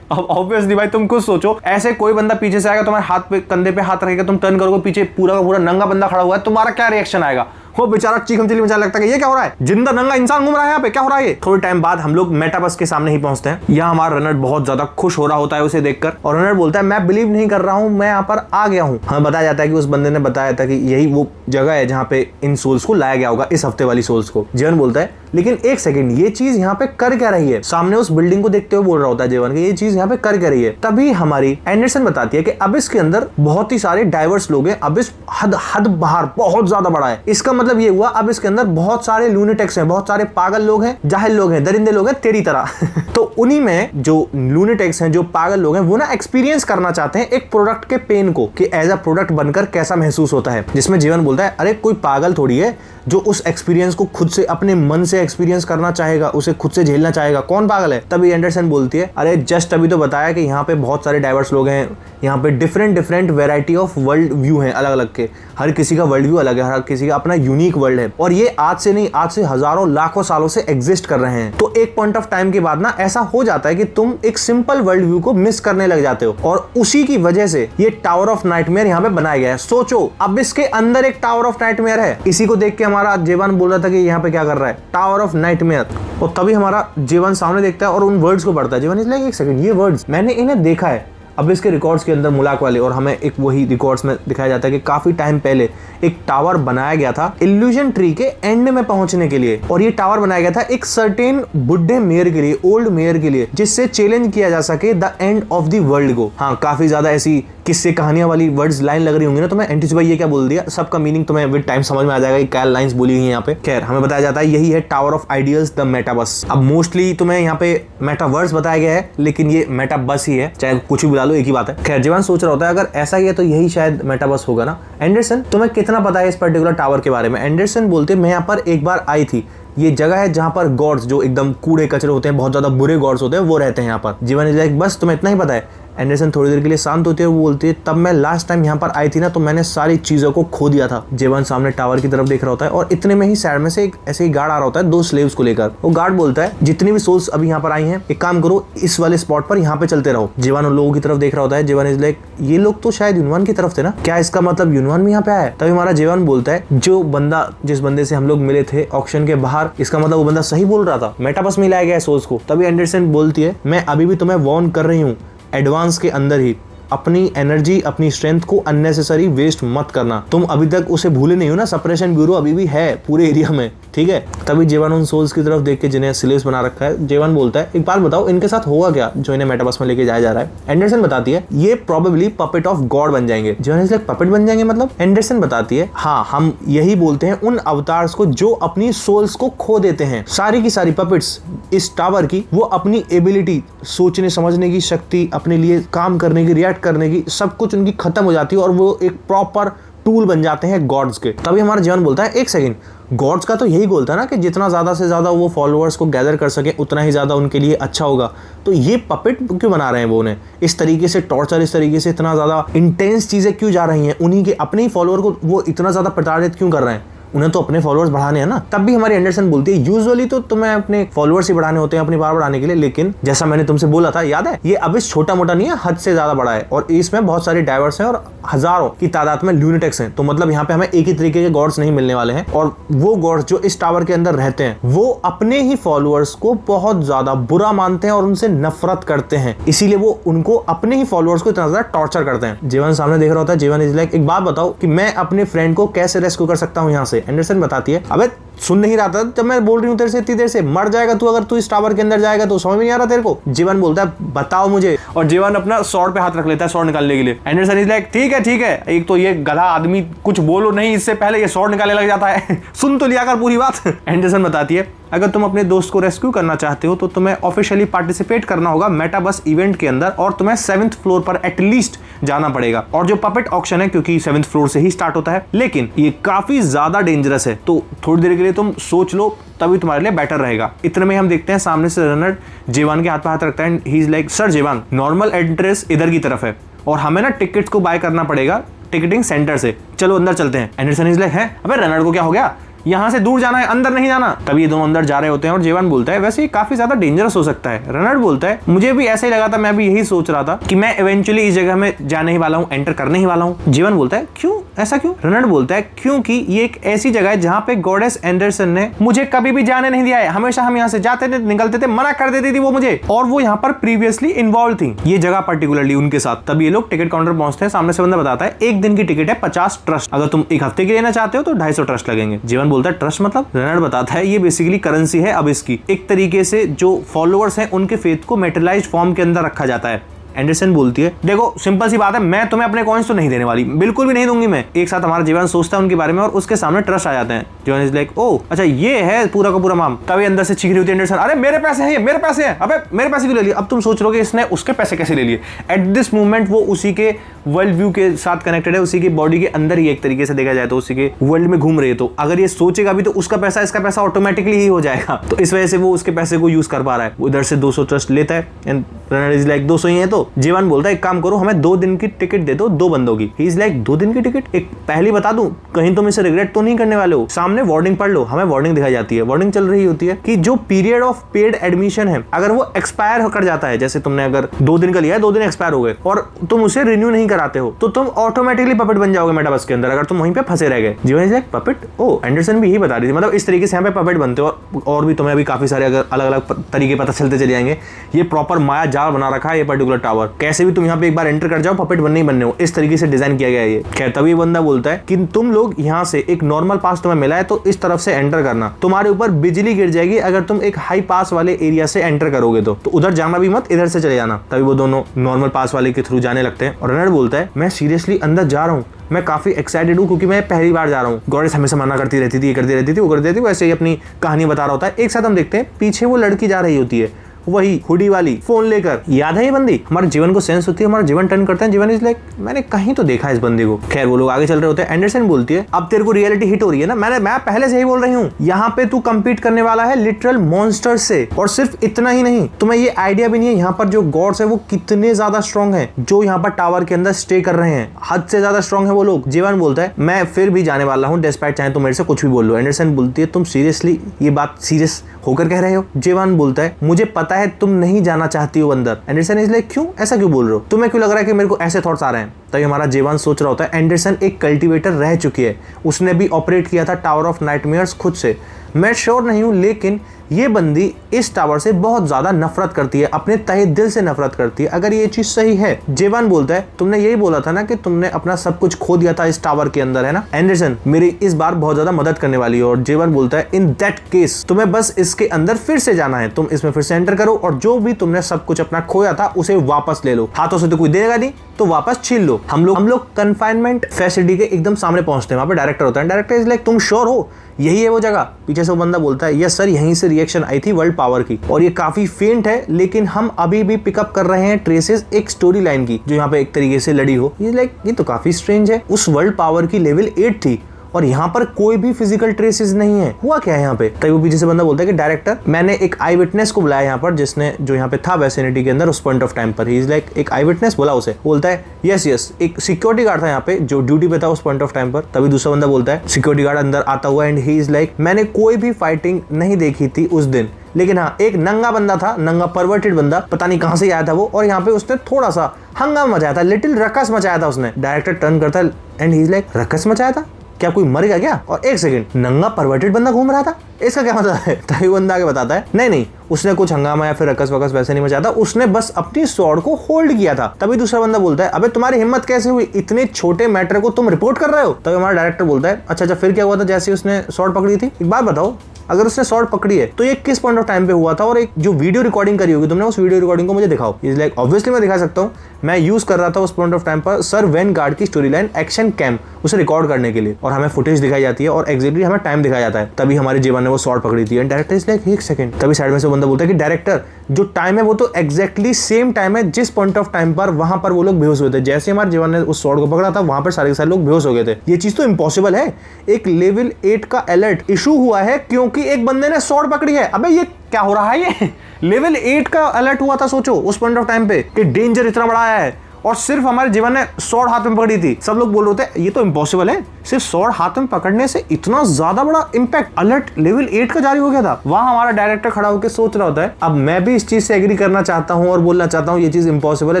अब ऑब्वियसली भाई तुम खुद सोचो, ऐसे कोई बंदा पीछे से आएगा, तुम्हारे हाथ पे कंधे पे हाथ रखेगा, तुम टर्न करोगे, पीछे पूरा का पूरा नंगा बंदा खड़ा हुआ है, तुम्हारा क्या रिएक्शन आएगा? वो बेचारा चीखम चिल्ली मचाने लगता है कि ये क्या हो रहा है, जिंदा नंगा इंसान घूम रहा है यहाँ पे, क्या हो रहा है ये? थोड़े टाइम बाद हम लोग मेटाबस के सामने ही पहुंचते हैं। यहाँ हमारा रनर बहुत ज्यादा खुश हो रहा होता है उसे देखकर, और रनर बोलता है मैं बिलीव नहीं कर रहा हूँ, मैं यहाँ पर आ गया हूँ। हमें बताया जाता है कि उस बंदे ने बताया था कि यही वो जगह है जहाँ पे इन सोल्स को लाया गया होगा, इस हफ्ते वाली सोल्स को। जीवन बोलता है लेकिन एक सेकंड, ये चीज यहाँ पे कर क्या रही है? सामने उस बिल्डिंग को देखते हुए बोल रहा होता है जीवन कि ये चीज यहाँ पे कर क्या रही है। तभी हमारी एंडरसन बताती है कि अबिस के अंदर बहुत ही सारे डाइवर्स लोग हैं, अबिस हद बाहर बहुत ज्यादा बड़ा है। इसका मतलब ये हुआ अब इसके अंदर बहुत सारे लूनेटिक्स हैं, बहुत सारे पागल लोग हैं, जाहिल लोग हैं, दरिंदे लोग हैं तेरी तरह। तो उन्हीं में जो लूनेटिक्स हैं, जो पागल लोग हैं, वो ना एक्सपीरियंस करना चाहते हैं एक प्रोडक्ट के पेन को, कि एज अ प्रोडक्ट बनकर कैसा महसूस होता है। जिसमें जीवन बोलता है अरे कोई पागल थोड़ी है जो उस एक्सपीरियंस को खुद से अपने मन से एक्सपीरियंस करना चाहेगा, उसे खुद से झेलना चाहेगा, कौन पागल है? तभी एंडरसन बोलती है अरे जस्ट अभी तो बताया कि यहाँ पे बहुत सारे डाइवर्स लोग हैं, यहाँ पे different variety of world view हैं, अलग अलग के, हर किसी का वर्ल्ड व्यू अलग है, हर किसी का अपना यूनिक वर्ल्ड है, और ये आज से नहीं, आज से हजारों लाखों सालों से एग्जिस्ट कर रहे हैं। तो एक पॉइंट ऑफ टाइम के बाद ना ऐसा हो जाता है कि तुम एक सिंपल वर्ल्ड व्यू को मिस करने लग जाते हो, और उसी की वजह से ये टावर ऑफ नाइटमेयर यहाँ पे बनाया गया है। सोचो अब इसके अंदर एक टावर ऑफ नाइटमेयर है। इसी को देख के हमारा जीवन बोल रहा था कि यहाँ पे क्या कर रहा है, टावर ऑफ नाइटमेयर, और तभी हमारा जीवन सामने देखता है और उन वर्ड्स को पढ़ता है। जीवन इसलिए एक सेकंड, ये वर्ड्स मैंने इन्हें देखा है अब इसके रिकॉर्ड्स के अंदर मुलाक वाले, और हमें एक वही रिकॉर्ड्स में दिखाया जाता है कि काफी टाइम पहले एक टावर बनाया गया था इल्यूजन ट्री के एंड में पहुंचने के लिए, और ये टावर बनाया गया था एक सर्टेन बुढ़े मेयर के लिए, ओल्ड मेयर के लिए, जिससे चैलेंज किया जा सके the end of the world को। हाँ, काफी ज्यादा ऐसी किस्से कहानियां वाली वर्ड्स लाइन लग रही होंगी ना तुम्हें, एंटिस भाई ये क्या बोल दिया, सबका मीनिंग तुम्हें विद टाइम समझ में आ जाएगा कि क्या लाइंस बोली हुई है यहाँ पे। खैर, हमें बताया जाता है यही है टावर ऑफ आइडियल्स द मेटाबस। अब मोस्टली तुम्हें यहाँ पे मेटावर्स बताया गया है, लेकिन ये मेटाबस ही है, चाहे कुछ भी बुला लो, एक ही बात है। खैर, जीवन सोच रहा होता है अगर ऐसा ही है तो यही शायद मेटाबस होगा ना। एंडरसन तुम्हें कितना पता है इस पर्टिकुलर टावर के बारे में? एंडरसन बोलते मैं यहाँ पर एक बार आई थी, ये जगह है जहाँ पर गॉड्स जो एकदम कूड़े कचरे होते हैं, बहुत ज्यादा बुरे गॉड्स होते हैं, वो रहते हैं यहाँ पर। जीवन इज लाइक बस तुम्हें इतना ही पता है। एंडरसन थोड़ी देर के लिए शांत होती है, वो बोलती है तब मैं लास्ट टाइम यहाँ पर आई थी ना तो मैंने सारी चीजों को खो दिया था। जीवन सामने टावर की तरफ देख रहा होता है और इतने में ही साइड में से एक ऐसे ही गार्ड आ रहा होता है 2 स्लेव्स को लेकर। वो गार्ड बोलता है जितनी भी सोल्स अभी यहाँ पर आई हैं, एक काम करो इस वाले स्पॉट पर यहाँ पे चलते रहो। जीवन उन लोगों की तरफ देख रहा होता है। जीवन इज लाइक ये लोग तो शायद यूनिवान की तरफ थे ना, क्या इसका मतलब यूनिवान भी यहाँ पे आया है? तभी हमारा जीवन बोलता है जो बंदा जिस बंदे से हम लोग मिले थे ऑक्शन के बाहर, इसका मतलब वो बंदा सही बोल रहा था, मेटाबस में लाया गया है सोल्स को। तभी एंडरसन बोलती है मैं अभी भी तुम्हें वार्न कर रही हूँ, एडवांस के अंदर ही अपनी एनर्जी अपनी स्ट्रेंथ को अननेसेसरी वेस्ट मत करना। तुम अभी तक उसे भूले नहीं हो ना, सप्रेशन ब्यूरो अभी भी है पूरे एरिया में, ठीक है? तभी जेवन उन सोल्स की तरफ देख के जिन्हें स्लेव्स बना रखा है, जेवन बोलता है एक बात बताओ इनके साथ होगा क्या जो इन्हें मेटाबस में लेके जाया जा रहा है? एंडरसन बताती है ये प्रोबेबली पपेट ऑफ गॉड बन जाएंगे। जेवन इज लाइक पपेट बन जाएंगे मतलब? एंडरसन बताती है हाँ, हम यही बोलते हैं उन अवतार्स को जो अपनी सोल्स को खो देते हैं। सारी की सारी पपेट्स इस टावर की वो अपनी एबिलिटी, सोचने समझने की शक्ति, अपने लिए काम करने की, रिएक्ट करने की, सब कुछ उनकी खत्म हो जाती है और वो एक प्रॉपर टूल बन जाते हैं गॉड्स के। तभी हमारा जीवन बोलता है एक सेकंड, गॉड्स का तो यही गोल था ना कि जितना ज्यादा से ज्यादा वो फॉलोअर्स को गैदर कर सके उतना ही ज्यादा उनके लिए अच्छा होगा। तो ये पपेट क्यों बना रहे हैं वो उन्हें इस तरीके से टॉर्चर, इस तरीके से इतना ज्यादा इंटेंस चीजें क्यों जा रही हैं? उन्हीं के अपने ही फॉलोअर को वो इतना ज्यादा प्रताड़ित क्यों कर रहे हैं? उन्हें तो अपने फॉलोअर्स बढ़ाने हैं ना। तब भी हमारी एंडरसन बोलती है यूजुअली तो तुम्हें अपने फॉलोअर्स ही बढ़ाने होते हैं अपनी पावर बढ़ाने के लिए, लेकिन जैसा मैंने तुमसे बोला था याद है, ये अब इस छोटा मोटा नहीं है, हद से ज्यादा बड़ा है और इसमें बहुत सारे डाइवर्स हैं और हजारों की तादाद में ल्यूनेटिक्स हैं। तो मतलब यहाँ पे हमें एक ही तरीके के गॉड्स नहीं मिलने वाले हैं और वो गॉड्स जो इस टावर के अंदर रहते हैं वो अपने ही फॉलोअर्स को बहुत ज्यादा बुरा मानते हैं और उनसे नफरत करते हैं, इसीलिए वो उनको अपने ही फॉलोअर्स को इतना ज्यादा टॉर्चर करते हैं। जीवन सामने देख रहा होता है। जीवन इज लाइक एक बात बताओ कि मैं अपने फ्रेंड को कैसे रेस्क्यू कर सकता हूँ यहाँ से? एंडरसन बताती है अबे सुन नहीं रहा था जब मैं बोल रही हूँ तेरे से इतनी देर से, मर जाएगा तू अगर तू इस टावर के अंदर जाएगा तो समझ में नहीं आ रहा तेरे को? जीवन बोलता है बताओ मुझे, और जीवन अपना स्वॉर्ड पे हाथ रख लेता है स्वॉर्ड निकालने के लिए। एंडरसन इज लाइक ठीक है, एक तो ये गधा आदमी कुछ बोलो नहीं इससे पहले ये स्वॉर्ड निकालने लग जाता है सुन तो लिया कर पूरी बात। एंडरसन बताती है अगर तुम अपने दोस्त को रेस्क्यू करना चाहते हो तो तुम्हें ऑफिशियली पार्टिसिपेट करना होगा मेटाबस इवेंट के अंदर और तुम्हें 7th फ्लोर पर एटलीस्ट जाना पड़ेगा। और जो पपेट ऑक्शन है क्योंकि 7th फ्लोर से ही स्टार्ट होता है, लेकिन ये काफी ज्यादा डेंजरस है तो थोड़ी देर के लिए तुम सोच लो, तभी तुम्हारे लिए बेटर रहेगा। इतने में हम देखते हैं सामने से रनर जेवान के हाथ पे हाथ रखता है। ही इज लाइक सर जेवान, नॉर्मल एंट्रेंस इधर की तरफ है और हमें ना टिकट्स को बाय करना पड़ेगा टिकटिंग सेंटर से, चलो अंदर चलते हैं। एंडरसन इज लाइक है अबे रनर को क्या हो गया, यहाँ से दूर जाना है अंदर नहीं जाना। तभी ये दोनों अंदर जा रहे होते हैं और जेवान बोलता है वैसे ये काफी ज्यादा डेंजरस हो सकता है। रनर बोलता है मुझे भी ऐसा ही लगा था, मैं भी यही सोच रहा था कि मैं इवेंचुअली इस जगह में जाने ही वाला हूँ, एंटर करने ही वाला हूँ। जीवन बोलता है क्यों, ऐसा क्यों? रनर बोलता है क्योंकि ये एक ऐसी जगह है जहाँ पे गॉडेस एंडरसन ने मुझे कभी भी जाने नहीं दिया है, हमेशा हम यहाँ से जाते थे निकलते थे, मना कर देती थी वो मुझे, और वो यहाँ पर प्रीवियसली इन्वॉल्व थी ये जगह पर्टिकुलरली उनके साथ। तभी ये लोग टिकट काउंटर पहुंचते हैं, सामने से बंदा बताता है एक दिन की टिकट है 50 ट्रस्ट, अगर तुम एक हफ्ते की लेना चाहते हो तो 250 ट्रस्ट लगेंगे। जीवन बोलता है ट्रस्ट मतलब? रनर बताता है ये बेसिकली करेंसी है अब इसकी, एक तरीके से जो फॉलोअर्स हैं उनके फेथ को मेटलाइज्ड फॉर्म के अंदर रखा जाता है। एंडरसन बोलती है देखो सिंपल सी बात है, मैं तुम्हें अपने कॉइन्स तो नहीं देने वाली, बिल्कुल भी नहीं दूंगी मैं। एक साथ हमारा जीवन सोचता है उनके बारे में और उसके सामने ट्रस्ट आ जाते हैं। जीवन इज लाइक ओ अच्छा ये है पूरा का पूरा माम। तभी अंदर से चीख रही होती है एंडरसन अरे मेरे पैसे हैं, मेरे पैसे हैं, अबे मेरे पैसे क्यों ले लिए? अब तुम सोच रहे हो इसने उसके पैसे कैसे ले लिए। एट दिस मोमेंट वो उसी के वर्ल्ड व्यू के साथ कनेक्टेड है, उसी की बॉडी के अंदर ही एक तरीके से देखा जाए तो उसी के वर्ल्ड में घूम रही है। तो अगर ये सोचेगा भी तो उसका पैसा इसका पैसा ऑटोमेटिकली ही हो जाएगा, तो इस वजह से वो उसके पैसे को यूज कर पा रहा है। वो इधर से 200 ट्रस्ट लेता है एंड रनर इज लाइक 200 ही है। तो जीवन बोलता है काम करो हमें 2 दिन की टिकट दे दो 2 बंदों की। ही इज लाइक 2 दिन की टिकट? एक पहली बता दूं कहीं तुम इसे रिग्रेट तो नहीं करने वाले हो, सामने वार्निंग पढ़ लो। हमें वार्निंग दिखाई जाती है, वार्निंग चल रही होती है कि जो पीरियड ऑफ पेड एडमिशन है अगर वो एक्सपायर होकर जाता है, जैसे तुमने अगर 2 दिन का लिया है 2 दिन एक्सपायर हो गए और तुम उसे रिन्यू नहीं कराते हो तो तुम ऑटोमेटिकली पपेट बन जाओगे मेटाबस के अंदर, अगर तुम वहीं पे फंसे रह गए। जीवन is like puppet? Oh Anderson भी यही बता रही थी, मतलब इस तरीके से यहाँ पे पपेट बनते हो और भी तुम्हें अभी काफी सारे अगर अलग अलग तरीके पता चलते चले जाएंगे। ये प्रॉपर माया जाल बना रखा है ये पर्टिकुलर टावर, कैसे भी तुम यहाँ पे एक बार एंटर कर जाओ पपेट बनने ही बनने हो, इस तरीके से डिजाइन किया गया है ये। खैर तभी बंदा बोलता है कि तुम लोग यहाँ से एक नॉर्मल पास तुम्हें मिला है तो इस तरफ से एंटर करना, तुम्हारे ऊपर बिजली गिर जाएगी अगर तुम एक हाई पास वाले एरिया से एंटर करोगे तो उधर जाना भी मत, इधर से चले जाना। तभी वो दोनों नॉर्मल पास वाले के थ्रू जाने लगते हैं और रनर बोलता है मैं सीरियसली अंदर जा रहा हूँ, मैं काफी एक्साइटेड हूँ क्योंकि मैं पहली बार जा रहा हूँ। गॉडेस हमेशा मना करती रहती थी, ये करती रहती थी वो करती रहती थी, वैसे ही अपनी कहानी बता रहा होता है। एक साथ हम देखते हैं पीछे वो लड़की जा रही होती है, वही हुडी वाली फोन लेकर। याद है ये बंदी? हमारे जीवन को सेंस होती है, हमारा जीवन टर्न करते हैं। जीवन इज लाइक मैंने कहीं तो देखा है इस बंदी को। खैर वो लोग आगे चल रहे होते हैं। एंडरसन बोलती है अब तेरे को रियलिटी हिट हो रही है ना, मैं पहले से ही बोल रही हूँ, यहाँ पे तू कम्पीट करने वाला है लिटरल मॉन्स्टर से। और सिर्फ इतना ही नहीं, तुम्हें ये आइडिया भी नहीं है यहाँ पर जो गॉड्स है वो कितने ज्यादा स्ट्रॉन्ग है, जो यहाँ पर टावर के अंदर स्टे कर रहे हैं। हद से ज्यादा स्ट्रॉन्ग है वो लोग। जीवन बोलता है मैं फिर भी जाने वाला हूँ, डिस्पाइट चाहे तुम मेरे से कुछ भी बोल लो। एंडरसन बोलती है तुम सीरियसली ये बात सीरियस होकर कह रहे हो? जीवन बोलता है मुझे पता है तुम नहीं जाना चाहती हो अंदर। एंडरसन इज लाइक क्यों, ऐसा क्यों बोल रहे हो? तुम्हें क्यों लग रहा है कि मेरे को ऐसे थॉट्स आ रहे हैं? तभी हमारा जीवन सोच रहा होता है एंडरसन एक कल्टीवेटर रह चुकी है, उसने भी ऑपरेट किया था टावर ऑफ नाइटमेयर्स खुद से। मैं श्योर नहीं हूं लेकिन ये बंदी इस टावर से बहुत ज्यादा नफरत करती है, अपने तहे दिल से नफरत करती है। अगर ये चीज सही है, जेवान बोलता है तुमने यही बोला था ना कि तुमने अपना सब कुछ खो दिया था इस टावर के अंदर, है ना? एंडरसन मेरी इस बार बहुत ज्यादा मदद करने वाली है। और जेवान बोलता है इन दैट केस तुम्हें बस इसके अंदर फिर से जाना है, तुम इसमें फिर से एंटर करो और जो भी तुमने सब कुछ अपना खोया था उसे वापस ले लो। हाथों से तो कोई देगा नहीं तो वापस छीन लो। हम लोग कंफाइनमेंट फैसिलिटी के एकदम सामने पहुंचते हैं। वहां पे डायरेक्टर होता है। डायरेक्टर इज लाइक तुम श्योर हो यही है वो जगह? पीछे से वो बंदा बोलता है यस सर, यहीं से रिएक्शन आई थी वर्ल्ड पावर की और ये काफी फेंट है, लेकिन हम अभी भी पिकअप कर रहे हैं ट्रेसेस एक स्टोरी लाइन की जो यहाँ पे एक तरीके से लड़ी हो। ये लाइक ये तो काफी स्ट्रेंज है। उस वर्ल्ड पावर की लेवल 8 थी और यहाँ पर कोई भी फिजिकल ट्रेसेस नहीं है, हुआ क्या है यहाँ पे? तभी वो पीछे से बंदा बोलता है कि डायरेक्टर मैंने एक आई विटनेस को बुलाया यहाँ पर, जिसने जो यहाँ पे था वेसिनिटी के अंदर उस पॉइंट ऑफ टाइम पर। ही इज लाइक एक आई विटनेस बोला उसे, बोलता है यस एक सिक्योरिटी गार्ड था यहाँ पे जो ड्यूटी पे था उस पॉइंट ऑफ टाइम पर। तभी दूसरा बंदा बोलता है सिक्योरिटी गार्ड अंदर आता हुआ एंड ही इज लाइक मैंने कोई भी फाइटिंग नहीं देखी थी उस दिन, लेकिन हाँ एक नंगा बंदा था, नंगा परवर्टेड बंदा, पता नहीं कहां से आया था वो, और यहाँ पे उसने थोड़ा सा हंगामा मचाया था, लिटिल रकस मचाया था उसने। डायरेक्टर टर्न करता है and he is like ruckus मचाया था? क्या कोई मर गया क्या? और एक सेकंड, नंगा परवर्टेड बंदा घूम रहा था, इसका क्या मतलब है? तभी बंदा आगे बताता है नहीं उसने कुछ हंगामा या फिर रकस वकस वैसे नहीं मचाया था, उसने बस अपनी स्वॉर्ड को होल्ड किया था। तभी दूसरा बंदा बोलता है अबे तुम्हारी हिम्मत कैसे हुई, इतने छोटे मैटर को तुम रिपोर्ट कर रहे हो? तभी हमारा डायरेक्टर बोलता है अच्छा फिर क्या हुआ था जैसे उसने स्वॉर्ड पकड़ी थी? एक बात बताओ, अगर उसने स्वॉर्ड पकड़ी है तो ये किस पॉइंट ऑफ टाइम पे हुआ था? और एक जो वीडियो रिकॉर्डिंग करी होगी तुमने, उस वीडियो रिकॉर्डिंग को मुझे दिखाओ। इज लाइक ऑब्वियसली मैं दिखा सकता हूँ, मैं यूज कर रहा था उस पॉइंट ऑफ टाइम पर सर वैनगार्ड की स्टोरी लाइन एक्शन कैम्प, उसे रिकॉर्ड करने के लिए, और हमें फुटेज दिखाई जाती है और एग्जैक्टली हमें टाइम दिखाया जाता है। तभी हमारे जीवन ने वो स्वॉर्ड पकड़ी थी एंड डायरेक्टर इज लाइक एक सेकंड। तभी साइड में से बंदा बोलता है कि डायरेक्टर जो टाइम है वो तो एग्जैक्टली सेम टाइम है जिस पॉइंट ऑफ टाइम पर वहां पर वो लोग बेहोश हुए थे। जैसे हमारे जीवन ने उस स्वॉर्ड को पकड़ा था वहां पर सारे के सारे लोग बेहोश हो गए थे। ये चीज तो इम्पॉसिबल है। एक लेवल 8 का अलर्ट इशू हुआ है क्योंकि एक बंदे ने स्वॉर्ड पकड़ी है। अबे ये क्या हो रहा है? ये लेवल 8 का अलर्ट हुआ था, सोचो उस पॉइंट ऑफ टाइम पे कि डेंजर इतना बड़ा आया है और सिर्फ हमारे जीवन ने स्वॉर्ड हाथ में पकड़ी थी। सब लोग बोल रहे थे ये तो इम्पॉसिबल है, सिर्फ स्वॉर्ड हाथ में पकड़ने से इतना ज्यादा बड़ा इंपैक्ट अलर्ट लेवल 8 का जारी हो गया था। वहां हमारा डायरेक्टर खड़ा होकर सोच रहा होता है अब मैं भी इस चीज से एग्री करना चाहता हूं और बोलना चाहता हूं ये चीज इम्पॉसिबल है,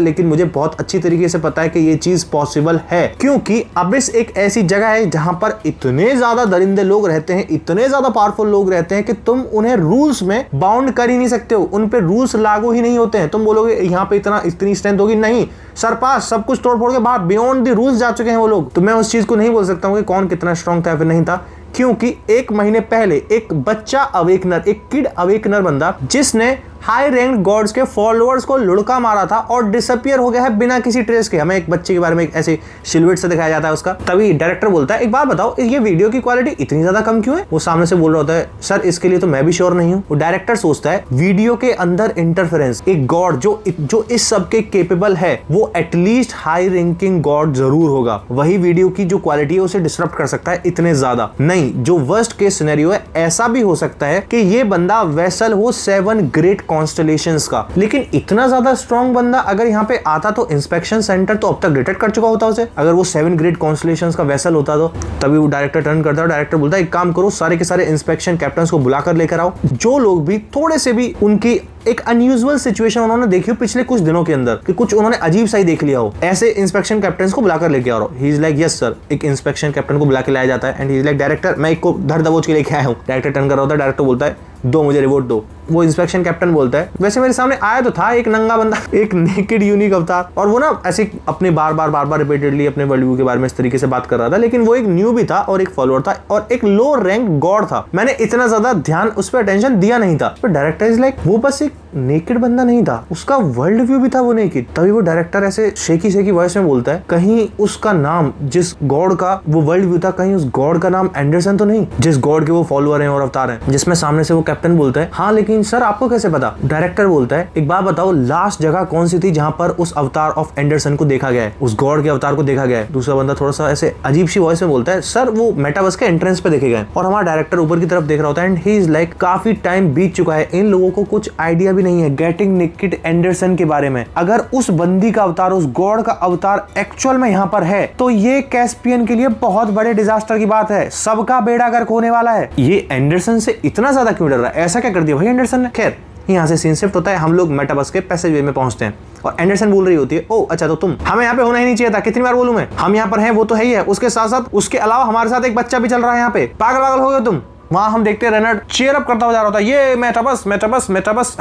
लेकिन मुझे बहुत अच्छी तरीके से पता है कि ये चीज पॉसिबल है क्योंकि अबिस एक ऐसी जगह है जहां पर इतने ज्यादा दरिंदे लोग रहते हैं, इतने ज्यादा पावरफुल लोग रहते हैं कि तुम उन्हें रूल्स में बाउंड कर ही नहीं सकते हो, उन पे रूल्स लागू ही नहीं होते हैं। तुम बोलोगे यहाँ पे इतनी स्ट्रेंथ होगी, नहीं, सरपास सब कुछ तोड़ फोड़ के बाहर बियॉन्ड द रूल्स जा चुके हैं वो लोग। तो मैं उस चीज को नहीं बोल सकता हूँ कि कौन कितना स्ट्रांग था या फिर नहीं था, क्योंकि 1 महीने पहले एक बच्चा अवेकनर, एक किड अवेकनर बंदा जिसने हाई रैंक गॉड्स के फॉलोअर्स को लुढ़का मारा था और डिसअपियर हो गया है बिना किसी ट्रेस के। हमें एक बच्चे के बारे में एक ऐसे सिलुएट से दिखाया जाता है उसका। तभी डायरेक्टर बोलता है एक बात बताओ ये वीडियो की क्वालिटी इतनी ज्यादा कम क्यों है? वो सामने से बोल रहा होता है सर इसके लिए तो मैं भी श्योर नहीं हूँ। वो डायरेक्टर सोचता है वीडियो के अंदर इंटरफेरेंस, एक गॉड जो इस सब के केपेबल है वो एटलीस्ट हाई रैंकिंग गॉड जरूर होगा, वही वीडियो की जो क्वालिटी है उसे डिसरप्ट कर सकता है इतने ज्यादा। नहीं, जो वर्स्ट केस सिनेरियो है ऐसा भी हो सकता है कि ये बंदा वेसल हो 7 ग्रेट कॉन्स्टलेशंस का, लेकिन इतना ज्यादा स्ट्रॉन्ग बंदा अगर यहाँ पे आता तो इंस्पेक्शन सेंटर तो अब तक डिटेक्ट कर चुका होता उसे, अगर वो 7 ग्रेट कॉन्स्टलेशंस का वेसल होता तो। तभी वो डायरेक्टर टर्न करता है, डायरेक्टर बोलता है एक काम करो सारे के सारे इंस्पेक्शन कैप्टन्स को बुलाकर लेकर आओ, जो लोग भी थोड़े से भी उनकी एक अनयूजुअल सिचुएशन उन्होंने देखी हो पिछले कुछ दिनों के अंदर कि कुछ उन्होंने अजीब सा ही देख लिया हो, ऐसे इंस्पेक्शन कैप्टन्स को बुलाकर लेके आ रहा हो। ही इज लाइक यस सर। एक इंस्पेक्शन कैप्टन को बुला के लाया जाता है and he is like director मैं एक को धर दबोच के लेके आया हूँ। डायरेक्टर टर्न कर रहा होता है, डायरेक्टर बोलता है दो मुझे रिवॉर्ड दो। वो इंस्पेक्शन कैप्टन बोलता है वैसे मेरे सामने आया तो था एक नंगा बंदा, एक नेकेड यूनिक अवतार, और वो ना ऐसे अपने बार बार रिपीटेडली अपने वर्ल्ड व्यू के बारे में इस तरीके से बात कर रहा था, लेकिन वो एक न्यू भी था और एक फॉलोअर था और एक लो रैंक गॉड था। मैंने इतना ज्यादा ध्यान उस पर अटेंशन दिया नहीं था। पर डायरेक्टर इज लाइक वो बस एक नेकेड बंदा नहीं था, उसका वर्ल्ड व्यू भी था वो नेकेड। तभी वो डायरेक्टर ऐसे शेकी वॉइस में बोलता है कहीं उसका नाम जिस गॉड का वो वर्ल्ड व्यू था, कहीं उस गॉड का नाम एंडरसन तो नहीं जिस गॉड के वो फॉलोअर हैं और अवतार हैं। जिसमें सामने से वो कैप्टन बोलता है हाँ लेकिन लेकिन सर आपको कैसे पता? डायरेक्टर बोलता है एक बात बताओ, लास्ट जगह कौन सी थी जहां पर उस अवतार ऑफ एंडरसन को देखा गया है, उस गॉड के अवतार को देखा गया है? दूसरा बंदा थोड़ा सा ऐसे अजीब सी वॉइस में बोलता है सर वो मेटावर्स के एंट्रेंस पे देखे गए। और हमारा डायरेक्टर ऊपर की तरफ देख रहा होता है एंड ही इज लाइक काफी टाइम बीत चुका है, इन लोगों को कुछ आइडिया भी नहीं है गेटिंग निकिड एंडरसन के बारे में। अगर उस बंदी का अवतार, उस गॉड का अवतार एक्चुअल में यहाँ पर है तो ये कैस्पियन के लिए बहुत बड़े डिजास्टर की बात है, सबका बेड़ा गर्क होने वाला है। ये एंडरसन से इतना ज्यादा क्यों डर रहा है? ऐसा क्या कर दिया भाई एंडरसन ने? खैर यहाँ से सीन शिफ्ट होता है, हम लोग मेटावर्स के पैसेज वे में पहुंचते हैं और एंडरसन बोल रही होती है ओ अच्छा तो तुम, हमें यहाँ पे होना ही नहीं चाहिए था, कितनी बार बोलूं मैं, हम यहाँ पर हैं वो तो है ही है, उसके साथ साथ उसके अलावा हमारे साथ एक बच्चा भी चल रहा है यहाँ पे, पागल पागल हो गए तुम। वहां हम देखते हैं रेनर्ड चीयर अप करता हुआ जा रहा होता है, ये मेटावर्स मेटावर्स मेटावर्स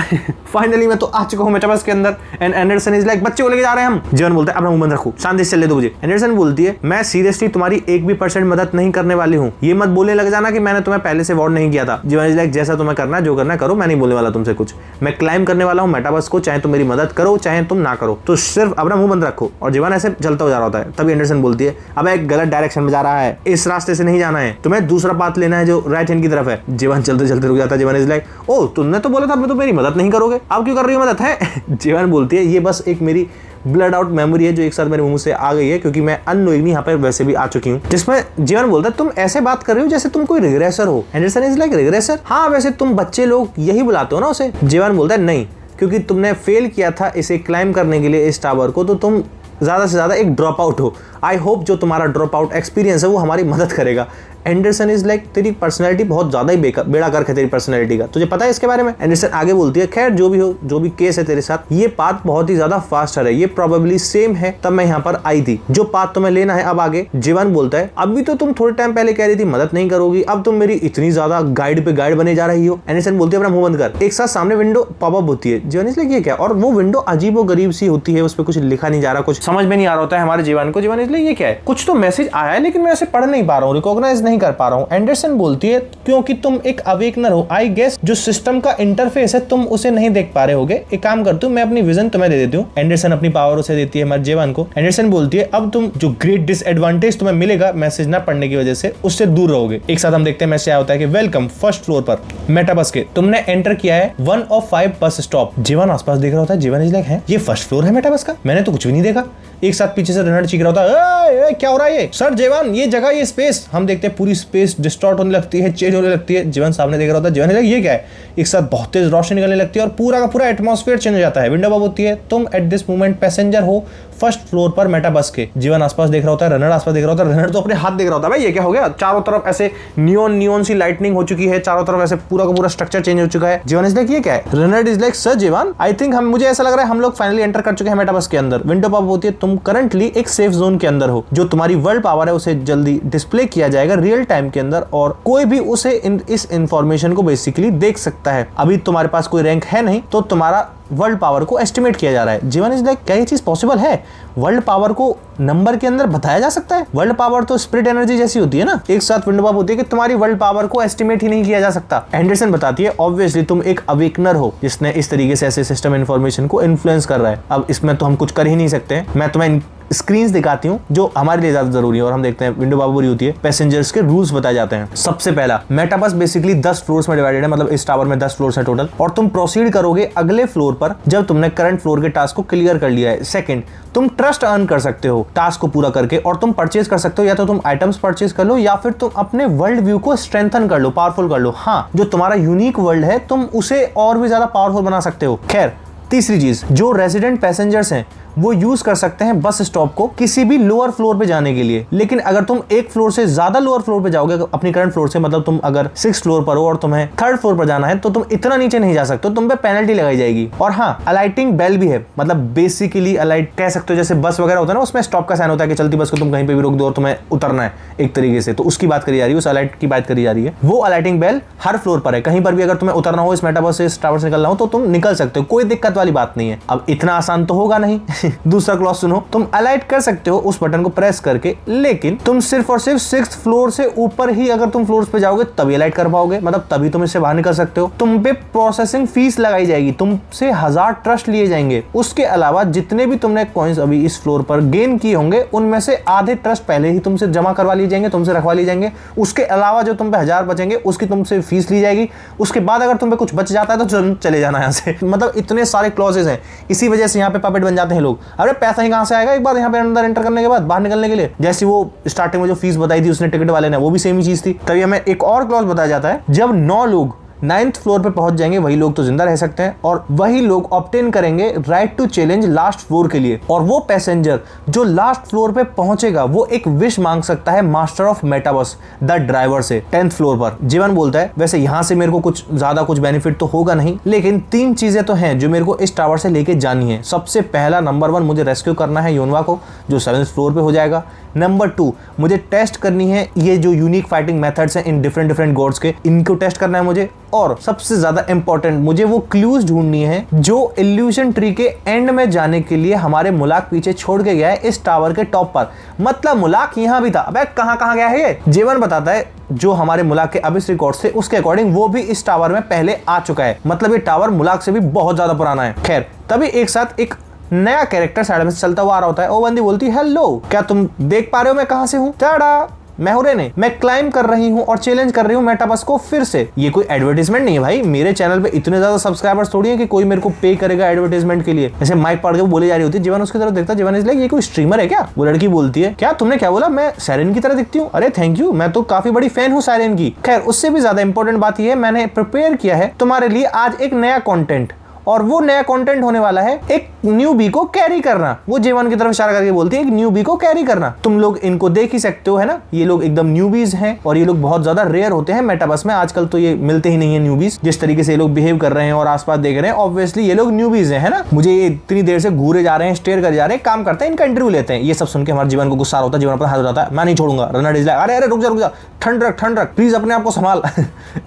फाइनली मैं तो आ चुका हूँ मेटावर्स के अंदर। एंड एंडरसन इज लाइक बच्चे को लेके जा रहे हैं हम। जीवन बोलता है अपना मुंह बंद रखो, शांति से चलने दो मुझे। एंडरसन बोलती है मैं सीरियसली तुम्हारी 1% मदद नहीं करने वाली हूँ, ये मत बोलने लग जाना कि मैंने तुम्हें पहले से वार्न नहीं किया था। जीवन इज लाइक जैसा तुम्हें करना है जो करना करो, मैं नहीं बोलने वाला तुमसे कुछ, मैं क्लाइम करने वाला हूँ मेटावर्स को, चाहे तुम मेरी मदद करो चाहे तुम ना करो, तो सिर्फ अपना मुंह बंद रखो। और जीवन ऐसे चलता हो जा रहा होता है। तभी एंडरसन बोलती है अब एक गलत डायरेक्शन में जा रहा है, इस रास्ते से नहीं जाना है, तुम्हें दूसरा पाथ लेना है जो राइट हैंड की तरफ है। जीवन चलते चलते रुक जाता है। जीवन इज लाइक ओ तुमने तो बोला था मैं तो मेरी मदद नहीं करोगे, अब क्यों कर रही हो मदद है? जीवन बोलती है ये बस एक मेरी ब्लड आउट मेमोरी है जो एक साथ मेरे मुंह से आ गई है क्योंकि मैं अननोइंगली यहाँ पर वैसे भी आ चुकी हूँ। जिसमें जीवन बोलता है तुम ऐसे बात कर रही हो जैसे तुम कोई रिग्रेसर हो। Anderson is like regressor? हाँ वैसे तुम बच्चे लोग यही बुलाते हो ना उसे। जीवन बोलता है नहीं, क्योंकि तुमने फेल किया था इसे क्लाइम करने के लिए इस टावर को, तो तुम ज़्यादा से ज़्यादा एक ड्रॉप आउट हो। आई होप जो तुम्हारा ड्रॉप आउट एक्सपीरियंस है वो हमारी मदद करेगा। एंडरसन इज लाइक तेरी पर्सनैलिटी बहुत ज़्यादा ही बेड़ा गर्क है तेरी पर्सनैलिटी का, तुझे पता है इसके बारे में? एंडरसन आगे बोलती है खैर जो भी हो, जो भी केस है तेरे साथ, ये पाथ बहुत ही ज़्यादा फास्टर है, ये प्रोबेबली सेम है तब मैं यहाँ पर आई थी, जो पाथ तुम्हें लेना है अब आगे। जीवन बोलता है अभी तो तुम थोड़े टाइम पहले कह रही थी मदद नहीं करोगी, अब तुम मेरी इतनी ज़्यादा गाइड पे गाइड बने जा रही हो। एंडरसन बोलती है अपना मुंह बंद कर। एक साथ सामने विंडो पॉपअप होती है। जीवन इसलिए ये क्या, और वो विंडो अजीबो गरीब सी होती है, उस पर कुछ लिखा नहीं जा रहा, कुछ समझ में नहीं आ रहा होता है हमारे जीवन को। जीवन इसलिए ये क्या है, कुछ तो मैसेज आया है लेकिन मैं उसे पढ़ नहीं पा रहा हूँ, रिकॉग्नाइज नहीं कर पा रहा हूँ। एंडरसन बोलती है क्योंकि तुम एक अवेकनर हो, आई गेस जो सिस्टम का इंटरफेस है तुम उसे नहीं देख पा रहे होगे। एक काम करती हूँ मैं अपनी विजन तुम्हें दे देती हूँ। एंडरसन अपनी पावर उसे देती है हमारे जीवन को। एंडरसन बोलती है अब तुम जो ग्रेट डिसएडवांटेज तुम्हें मिलेगा मैसेज ना पढ़ने की वजह से, उससे दूर रहोगे। एक साथ हम देखते हैं मैसेज आया होता है कि वेलकम फर्स्ट फ्लोर पर मेटाबस के, तुमने एंटर किया है 1 of 5 बस स्टॉप। जीवन आसपास देख रहा होता है। जीवन इज लाइक है ये फर्स्ट फ्लोर है मेटाबस का, मैंने तो कुछ भी नहीं देखा। एक साथ पीछे से रेनर्ड चीख रहा होता है ए, क्या हो रहा है ये? सर जीवन ये जगह ये स्पेस, हम देखते हैं पूरी स्पेस डिस्टॉर्ट होने लगती है, चेंज होने लगती है। जीवन सामने देख रहा होता है। जीवन ये क्या है? एक साथ बहुत तेज रोशनी निकलने लगती है और पूरा का पूरा एटमॉस्फेयर चेंज हो जाता है। विंडो बब होती है, तुम एट दिस मोमेंट पैसेंजर हो फर्स्ट फ्लोर पर मेटाबस के। जीवन आसपास देख रहा होता है, रेनर्ड आसपास देख रहा होता है। रेनर्ड तो अपने हाथ देख रहा होता है, भाई ये क्या हो गया? चारों तरफ ऐसे नियॉन सी लाइटनिंग हो चुकी है, चारों तरफ ऐसे पूरा का पूरा स्ट्रक्चर चेंज हो चुका है। जीवन इज लाइक ये क्या है? रेनर्ड इज लाइक सर जीवन आई थिंक मुझे ऐसा लग रहा है हम लोग फाइनली एंटर कर चुके हैं मेटाबस के अंदर। विंडो पॉप होती है, तुम करंटली एक सेफ जोन के अंदर हो, जो तुम्हारी वर्ल्ड पावर है उसे जल्दी डिस्प्ले किया जाएगा रियल टाइम के अंदर और कोई भी उसे इस इंफॉर्मेशन को बेसिकली देख सकता है। अभी तुम्हारे पास कोई रैंक है नहीं तो तुम्हारा वर्ल्ड पावर को एस्टिमेट किया जा रहा है। जीवन इज लाइक क्या ये चीज पॉसिबल है? वर्ल्ड पावर को नंबर के अंदर बताया जा सकता है? वर्ल्ड पावर तो स्पिरिट एनर्जी जैसी होती है ना। एक साथ विंडो पॉप होती है कि तुम्हारी वर्ल्ड पावर को एस्टिमेट ही नहीं किया जा सकता। एंडरसन बताती है ऑब्वियसली तुम एक अवेकनर हो जिसने इस तरीके से ऐसे सिस्टम इन्फॉर्मेशन को इन्फ्लुएंस कर रहा है। अब इसमें तो हम कुछ कर ही नहीं सकते। मैं तुम्हें स्क्रीन्स दिखाती हूँ जो हमारे लिए ज्यादा जरूरी है और हम देखते हैं विंडो बाबूरी होती है। पैसेंजर्स के रूल्स बताए जाते हैं। सबसे पहला, मेटाबस बेसिकली 10 फ्लोर्स में डिवाइडेड है, मतलब इस टावर में 10 फ्लोर्स हैं टोटल, और तुम प्रोसीड करोगे अगले फ्लोर पर जब तुमने करंट फ्लोर के टास्क को क्लियर कर लिया है। सेकंड, तुम ट्रस्ट अर्न कर सकते हो टास्क को पूरा करके और तुम परचेज कर सकते हो, या तो तुम आइटम्स परचेज कर लो या फिर तुम अपने वर्ल्ड व्यू को स्ट्रेंथन कर लो, पावरफुल कर लो। हाँ, जो तुम्हारा यूनिक वर्ल्ड है तुम उसे और भी ज्यादा पावरफुल बना सकते हो। खैर, तीसरी चीज, जो रेजिडेंट पैसेंजर्स हैं वो यूज कर सकते हैं बस स्टॉप को किसी भी लोअर फ्लोर पे जाने के लिए। लेकिन अगर तुम एक फ्लोर से ज्यादा लोअर फ्लोर पे जाओगे अपनी करंट फ्लोर से, मतलब तुम अगर 6th फ्लोर पर हो और तुम्हें 3rd फ्लोर पर जाना है तो तुम इतना नीचे नहीं जा सकते, तुम पे पेनल्टी लगाई जाएगी। और हाँ, अलाइटिंग बेल भी है, मतलब बेसिकली अलाइट कह सकते हो, जैसे बस वगैरह होता है ना उसमें स्टॉप का साइन होता है कि चलती बस को तुम कहीं पे भी रोक दो और तुम्हें उतरना है एक तरीके से, तो उसकी बात करी जा रही है, उस अलाइट की बात करी जा रही है। वो अलाइटिंग बेल हर फ्लोर पर है, कहीं पर भी अगर तुम्हें उतरना हो, इस मेटाबस से इस टावर से निकलना हो तो तुम निकल सकते हो, कोई दिक्कत वाली बात नहीं है। अब इतना आसान तो होगा नहीं। दूसरा क्लॉज सुनो, तुम अलाइट कर सकते हो उस बटन को प्रेस करके, लेकिन तुम सिर्फ और सिर्फ 6th फ्लोर से ऊपर ही अगर तुम फ्लोर्स पे जाओगे तभी अलाइट कर पाओगे, मतलब तभी तुम इससे बाहर निकल सकते हो। तुम पे प्रोसेसिंग फीस लगाई जाएगी, तुमसे 1000 ट्रस्ट लिए जाएंगे। उसके अलावा जितने भी तुमने कॉइन्स अभी इस फ्लोर पर गेन किए होंगे उनमें से आधे ट्रस्ट पहले ही तुमसे जमा करवा लिए जाएंगे, तुमसे रखवा लिए जाएंगे। उसके अलावा जो तुम पे 1000 बचेंगे उसकी तुमसे फीस ली जाएगी। उसके बाद अगर तुम पे कुछ बच जाता है तो चले जाना यहाँ से। मतलब इतने सारे क्लॉजेस हैं, इसी वजह से यहाँ पे पपेट बन जाते हैं लोग। अरे पैसा ही कहाँ से आएगा एक बार यहाँ पे अंदर एंटर करने के बाद बाहर निकलने के लिए। जैसी वो स्टार्टिंग में जो फीस बताई थी उसने टिकट वाले ने, वो भी सेम ही चीज थी। तभी हमें एक और क्लॉज बताया जाता है, जब 9 लोग 9th फ्लोर पे पहुंच जाएंगे वही लोग तो जिंदा रह सकते हैं और वही लोग ऑब्टेन करेंगे right to challenge last floor के लिए। और वो पैसेंजर जो लास्ट फ्लोर पे पहुंचेगा वो एक विश मांग सकता है मास्टर ऑफ मेटाबस द ड्राइवर से 10th फ्लोर पर। जीवन बोलता है वैसे यहाँ से मेरे को कुछ ज्यादा कुछ बेनिफिट तो होगा नहीं, लेकिन 3 चीजें तो हैं जो मेरे को इस टावर से लेके जानी है। सबसे पहला नंबर 1 मुझे रेस्क्यू करना है योनवा को जो 7th फ्लोर पे हो जाएगा। नंबर 2 मुझे टेस्ट करनी है ये जो यूनिक फाइटिंग मेथड्स हैं इन डिफरेंट गॉड्स के, इनको टेस्ट करना है मुझे। और सबसे ज्यादा इंपॉर्टेंट मुझे वो क्लूज ढूंढनी है जो इल्यूशन ट्री के एंड में जाने के लिए हमारे मुलाक पीछे छोड़ के गया है इस टावर के टॉप पर। मतलब मुलाक यहाँ भी था, अबे कहाँ गया है ये? जीवन बताता है जो हमारे मुलाक के अबिस रिकॉर्ड्स थे उसके अकॉर्डिंग वो भी इस टावर में पहले आ चुका है। मतलब ये टावर मुलाक से भी बहुत ज्यादा पुराना है। खैर तभी एक साथ एक नया कैरेक्टर साइड में चलता हुआ आ रहा होता है। ओ बंदी बोलती है हेलो, क्या तुम देख पा रहे हो मैं कहां से हूं? टाडा, मैं हूं रेने, मैं क्लाइंब कर रही हूं और चैलेंज कर रही हूं मेटाबस को फिर से। ये कोई एडवर्टाइजमेंट नहीं है भाई, मेरे चैनल पे इतने ज्यादा सब्सक्राइबर्स थोड़ी है कि कोई मेरे को पे करेगा एडवर्टाइजमेंट के लिए। ऐसे माइक पकड़ के बोले जा रही होती है। जीवन उसकी तरफ देखता, जीवन इसलिए ये कोई स्ट्रीमर है क्या? वो लड़की बोलती है क्या तुमने क्या बोला? मैं सायरन की तरह दिखती हूँ? अरे थैंक यू, मैं तो काफी बड़ी फैन हूँ सायरन की। खैर उससे भी ज्यादा इंपॉर्टेंट बात यह है मैंने प्रिपेयर किया है तुम्हारे लिए आज एक नया कॉन्टेंट, और वो नया कंटेंट होने वाला है एक न्यूबी को कैरी करना। वो जीवन की तरफ इशारा करके बोलती है एक न्यूबी को कैरी करना। तुम लोग इनको देख ही सकते हो है ना, ये लोग एकदम न्यूबीज हैं और ये लोग बहुत ज्यादा रेयर होते हैं मेटाबस में। आजकल तो ये मिलते ही नहीं है न्यूबीज। जिस तरीके से ये लोग बिहेव कर रहे हैं और आसपास देख रहे हैं ऑब्वियसली ये लोग न्यूबीज हैं, है ना। मुझे ये इतनी देर से घूरे जा रहे हैं, स्टेयर कर जा रहे हैं, काम करते हैं, इनका इंटरव्यू लेते हैं। ये सब सुन के हमारे जीवन को गुस्सा होता है, जीवन पर हाथ उठाता है, मैं नहीं छोड़ूंगा। रनर इज लाइक अरे रुक जा, ठंड रख प्लीज, अपने आप को संभाल।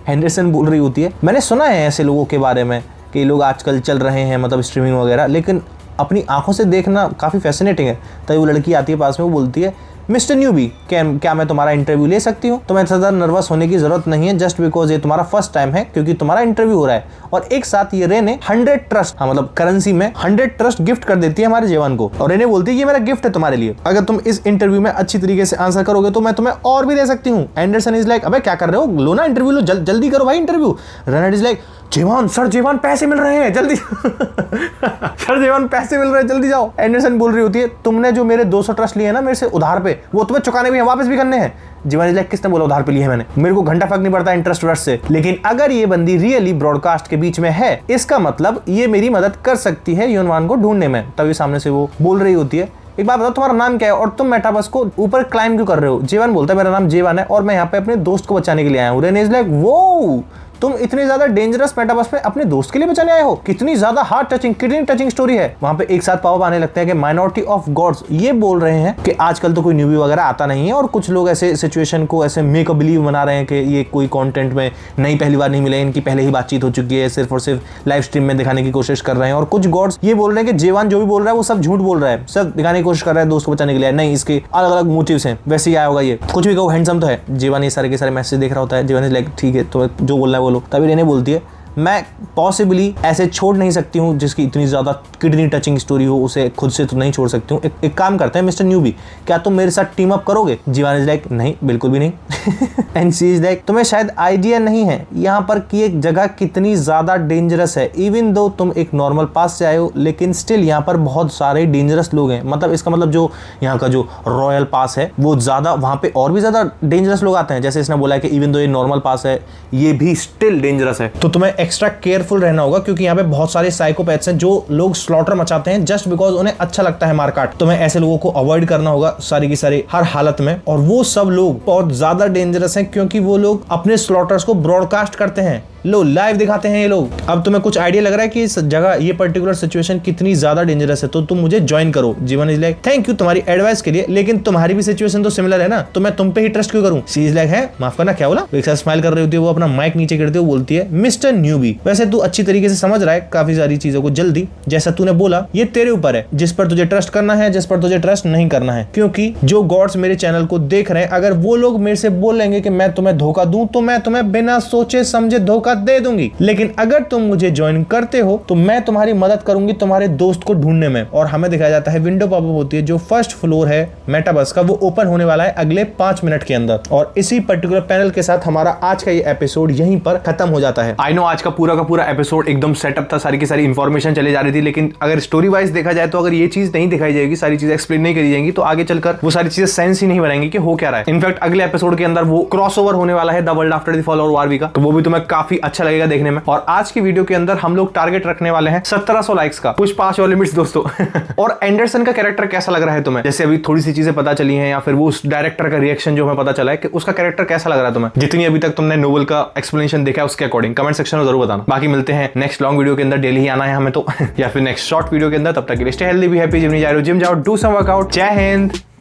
हेंडरसन बोल रही होती है मैंने सुना है ऐसे लोगों के बारे में कि लोग आजकल चल रहे हैं मतलब स्ट्रीमिंग वगैरह, लेकिन अपनी आंखों से देखना काफ़ी फैसिनेटिंग है। तभी वो लड़की आती है पास में, वो बोलती है मिस्टर न्यूबी क्या मैं तुम्हारा इंटरव्यू ले सकती हूँ? तुम्हें ज़्यादा नर्वस होने की जरूरत नहीं है, जस्ट बिकॉज ये तुम्हारा फर्स्ट टाइम है क्योंकि तुम्हारा इंटरव्यू हो रहा है। और एक साथ ये रेने 100 ट्रस्ट, हाँ मतलब करेंसी में 100 ट्रस्ट गिफ्ट कर देती है हमारे जीवन को। और रेने बोलती है ये मेरा गिफ्ट है तुम्हारे लिए, अगर तुम इस इंटरव्यू में अच्छी तरीके से आंसर करोगे तो मैं तुम्हें और भी दे सकती हूँ। एंडरसन इज लाइक अबे क्या कर रहे हो, लो ना इंटरव्यू लो, जल्दी करो भाई interview. Runner is like sir जीवन पैसे मिल रहे हैं जल्दी। सर जीवन पैसे मिल रहे हैं जल्दी जाओ। एंडरसन बोल रही होती है तुमने जो मेरे 200 ट्रस्ट लिए हैं ना मेरे से उधार पे, वो तुम्हें चुकाने भी है, वापस भी करने हैं। जीवन इज लाइक किसने बोला उधार पे लिए मैंने, मेरे को घंटा फर्क नहीं पड़ता इंटरेस्ट वर्स्ट से। लेकिन अगर ये बंदी रियली ब्रॉडकास्ट के बीच में है इसका मतलब ये मेरी मदद कर सकती है योनवान को ढूंढने में। तभी सामने से वो बोल रही होती है एक बात बताओ तुम्हारा नाम क्या है और तुम मेटाबस को ऊपर क्लाइम क्यों कर रहे हो? जीवन बोलता है मेरा नाम जीवन है और मैं यहाँ पे अपने दोस्त को बचाने के लिए आया हूँ। रेने इज लाइक वो तुम इतनी ज्यादा डेंजरस मेटाबस में अपने दोस्त के लिए बचाने आए हो? कितनी ज्यादा हार्ट टचिंग कितनी टचिंग स्टोरी है। वहां पे एक साथ पाव आने लगता है कि माइनॉरिटी ऑफ गॉड्स ये बोल रहे हैं कि आजकल तो कोई न्यूबी वगैरह आता नहीं है और कुछ लोग ऐसे सिचुएशन को ऐसे मेक अ बिलीव बना रहे हैं कि ये कोई कंटेंट में नहीं पहली बार नहीं मिले, इनकी पहले ही बातचीत हो चुकी है, सिर्फ और सिर्फ लाइव स्ट्रीम में दिखाने की कोशिश कर रहे हैं। और कुछ गॉड्स ये बोल रहे हैं कि जीवन जो भी बोल रहा है वो सब झूठ बोल रहा है, सब दिखाने की कोशिश कर रहा है दोस्त को बचाने के लिए। नहीं, इसके अलग अलग मोटिव्स हैं। वैसे ही आया होगा ये, कुछ भी कहो हैंडसम तो है। जीवन ये सारे के सारे मैसेज देख रहा होता है। जीवन इज लाइक ठीक है तो जो बोलना है बोलो। तभी रेने बोलती है मैं पॉसिबली ऐसे छोड़ नहीं सकती हूँ जिसकी इतनी ज्यादा किडनी टचिंग स्टोरी हो, उसे खुद से तो नहीं छोड़ सकती हूँ। एक काम करते हैं मिस्टर न्यूबी, क्या तुम मेरे साथ टीम अप करोगे? जीवन इज लाइक नहीं, बिल्कुल भी नहीं। एंड शी इज लाइक तुम्हें शायद आइडिया नहीं है यहाँ पर कि एक जगह कितनी ज्यादा डेंजरस है। इवन दो तुम एक नॉर्मल पास से आए हो लेकिन स्टिल यहाँ पर बहुत सारे डेंजरस लोग हैं। मतलब इसका मतलब जो यहाँ का जो रॉयल पास है वो ज्यादा, वहां पे और भी ज्यादा डेंजरस लोग आते हैं। जैसे इसने बोला कि इवन दो ये नॉर्मल पास है ये भी स्टिल डेंजरस है, तो तुम्हें एक्स्ट्रा केयरफुल रहना होगा क्योंकि यहाँ पे बहुत सारे साइकोपैथ्स हैं जो लोग स्लॉटर मचाते हैं जस्ट बिकॉज उन्हें अच्छा लगता है मारकाट। तुम्हें ऐसे लोगों को अवॉइड करना होगा सारी की सारी हर हालत में। और वो सब लोग बहुत ज्यादा डेंजरस हैं क्योंकि वो लोग अपने स्लॉटर्स को ब्रॉडकास्ट करते हैं लो लाइव दिखाते हैं ये लोग। अब तुम्हें कुछ आइडिया लग रहा है कि इस जगह ये पर्टिकुलर सिचुएशन कितनी ज्यादा डेंजरस है, तो तुम मुझे ज्वाइन करो। जीवन इज लाइक थैंक यू तुम्हारी एडवाइस के लिए, लेकिन तुम्हारी भी सिचुएशन तो सिमिलर है ना, तो मैं तुम पे ही ट्रस्ट क्यों करूं। सी इज लाइक है माफ करना क्या बोला। एक साथ स्माइल कर रही होती है, वो अपना माइक नीचे गिरते हुए बोलती है मिस्टर न्यूबी, वैसे तू अच्छी तरीके से समझ रहा है काफी सारी चीजों को जल्दी, जैसा तूने बोला ये तेरे ऊपर है, जिस पर तुझे ट्रस्ट करना है, जिस पर तुझे ट्रस्ट नहीं करना है। क्योंकि जो गॉड्स मेरे चैनल को देख रहे हैं, अगर वो लोग मेरे से बोलेंगे कि मैं तुम्हें धोखा दूं, तो मैं तुम्हें बिना सोचे समझे धोखा दे दूंगी। लेकिन अगर तुम मुझे ज्वाइन करते हो तो मैं तुम्हारी मदद करूंगी तुम्हारे दोस्त को ढूंढने में। और हमें दिखाया जाता है विंडो पॉपअप होती है, जो फर्स्ट फ्लोर है मेटाबस का, वो ओपन होने वाला है अगले 5 मिनट के अंदर। और इसी पर्टिकुलर पैनल के साथ हमारा आज का ये एपिसोड यहीं पर खत्म हो जाता है। आई नो आज का पूरा एपिसोड एकदम सेटअप था, सारी की सारी इंफॉर्मेशन चली जा रही थी, लेकिन अगर स्टोरी वाइज देखा जाए तो अगर ये चीज नहीं दिखाई जाएगी, सारी चीजें एक्सप्लेन नहीं करी जाएंगी, तो आगे चलकर वो सारी चीजें सेंस ही नहीं बनाएंगी कि हो क्या रहा है। इनफैक्ट अगले एपिसोड के अंदर वो क्रॉसओवर होने वाला है the world after the fall और वारवी का, तो वो भी तुम्हें काफी अच्छा लगेगा देखने में। और आज की वीडियो के अंदर हम लोग टारगेट रखने वाले हैं 1700 लाइक्स का, पुष्पा और लिमिट्स दोस्तों। और एंडरसन का कैरेक्टर कैसा लग रहा है तुम्हें? जैसे अभी थोड़ी सी चीजें पता चली हैं, या फिर वो उस डायरेक्टर का रिएक्शन जो हमें पता चला है कि उसका कैरेक्टर कैसा लग रहा है तुम्हें, जितनी अभी तक तुमने नोवेल का एक्सप्लेनेशन देखा है उसके अकॉर्डिंग कमेंट सेक्शन में जरूर बताना। बाकी मिलते हैं नेक्स्ट लॉन्ग वीडियो के अंदर, डेली ही आना है हमें तो या फिर नेक्स्ट शॉर्ट वीडियो के अंदर। तब तक के लिए stay healthy, be happy, gym जाओ, डू सम वर्कआउट। जय हिंद।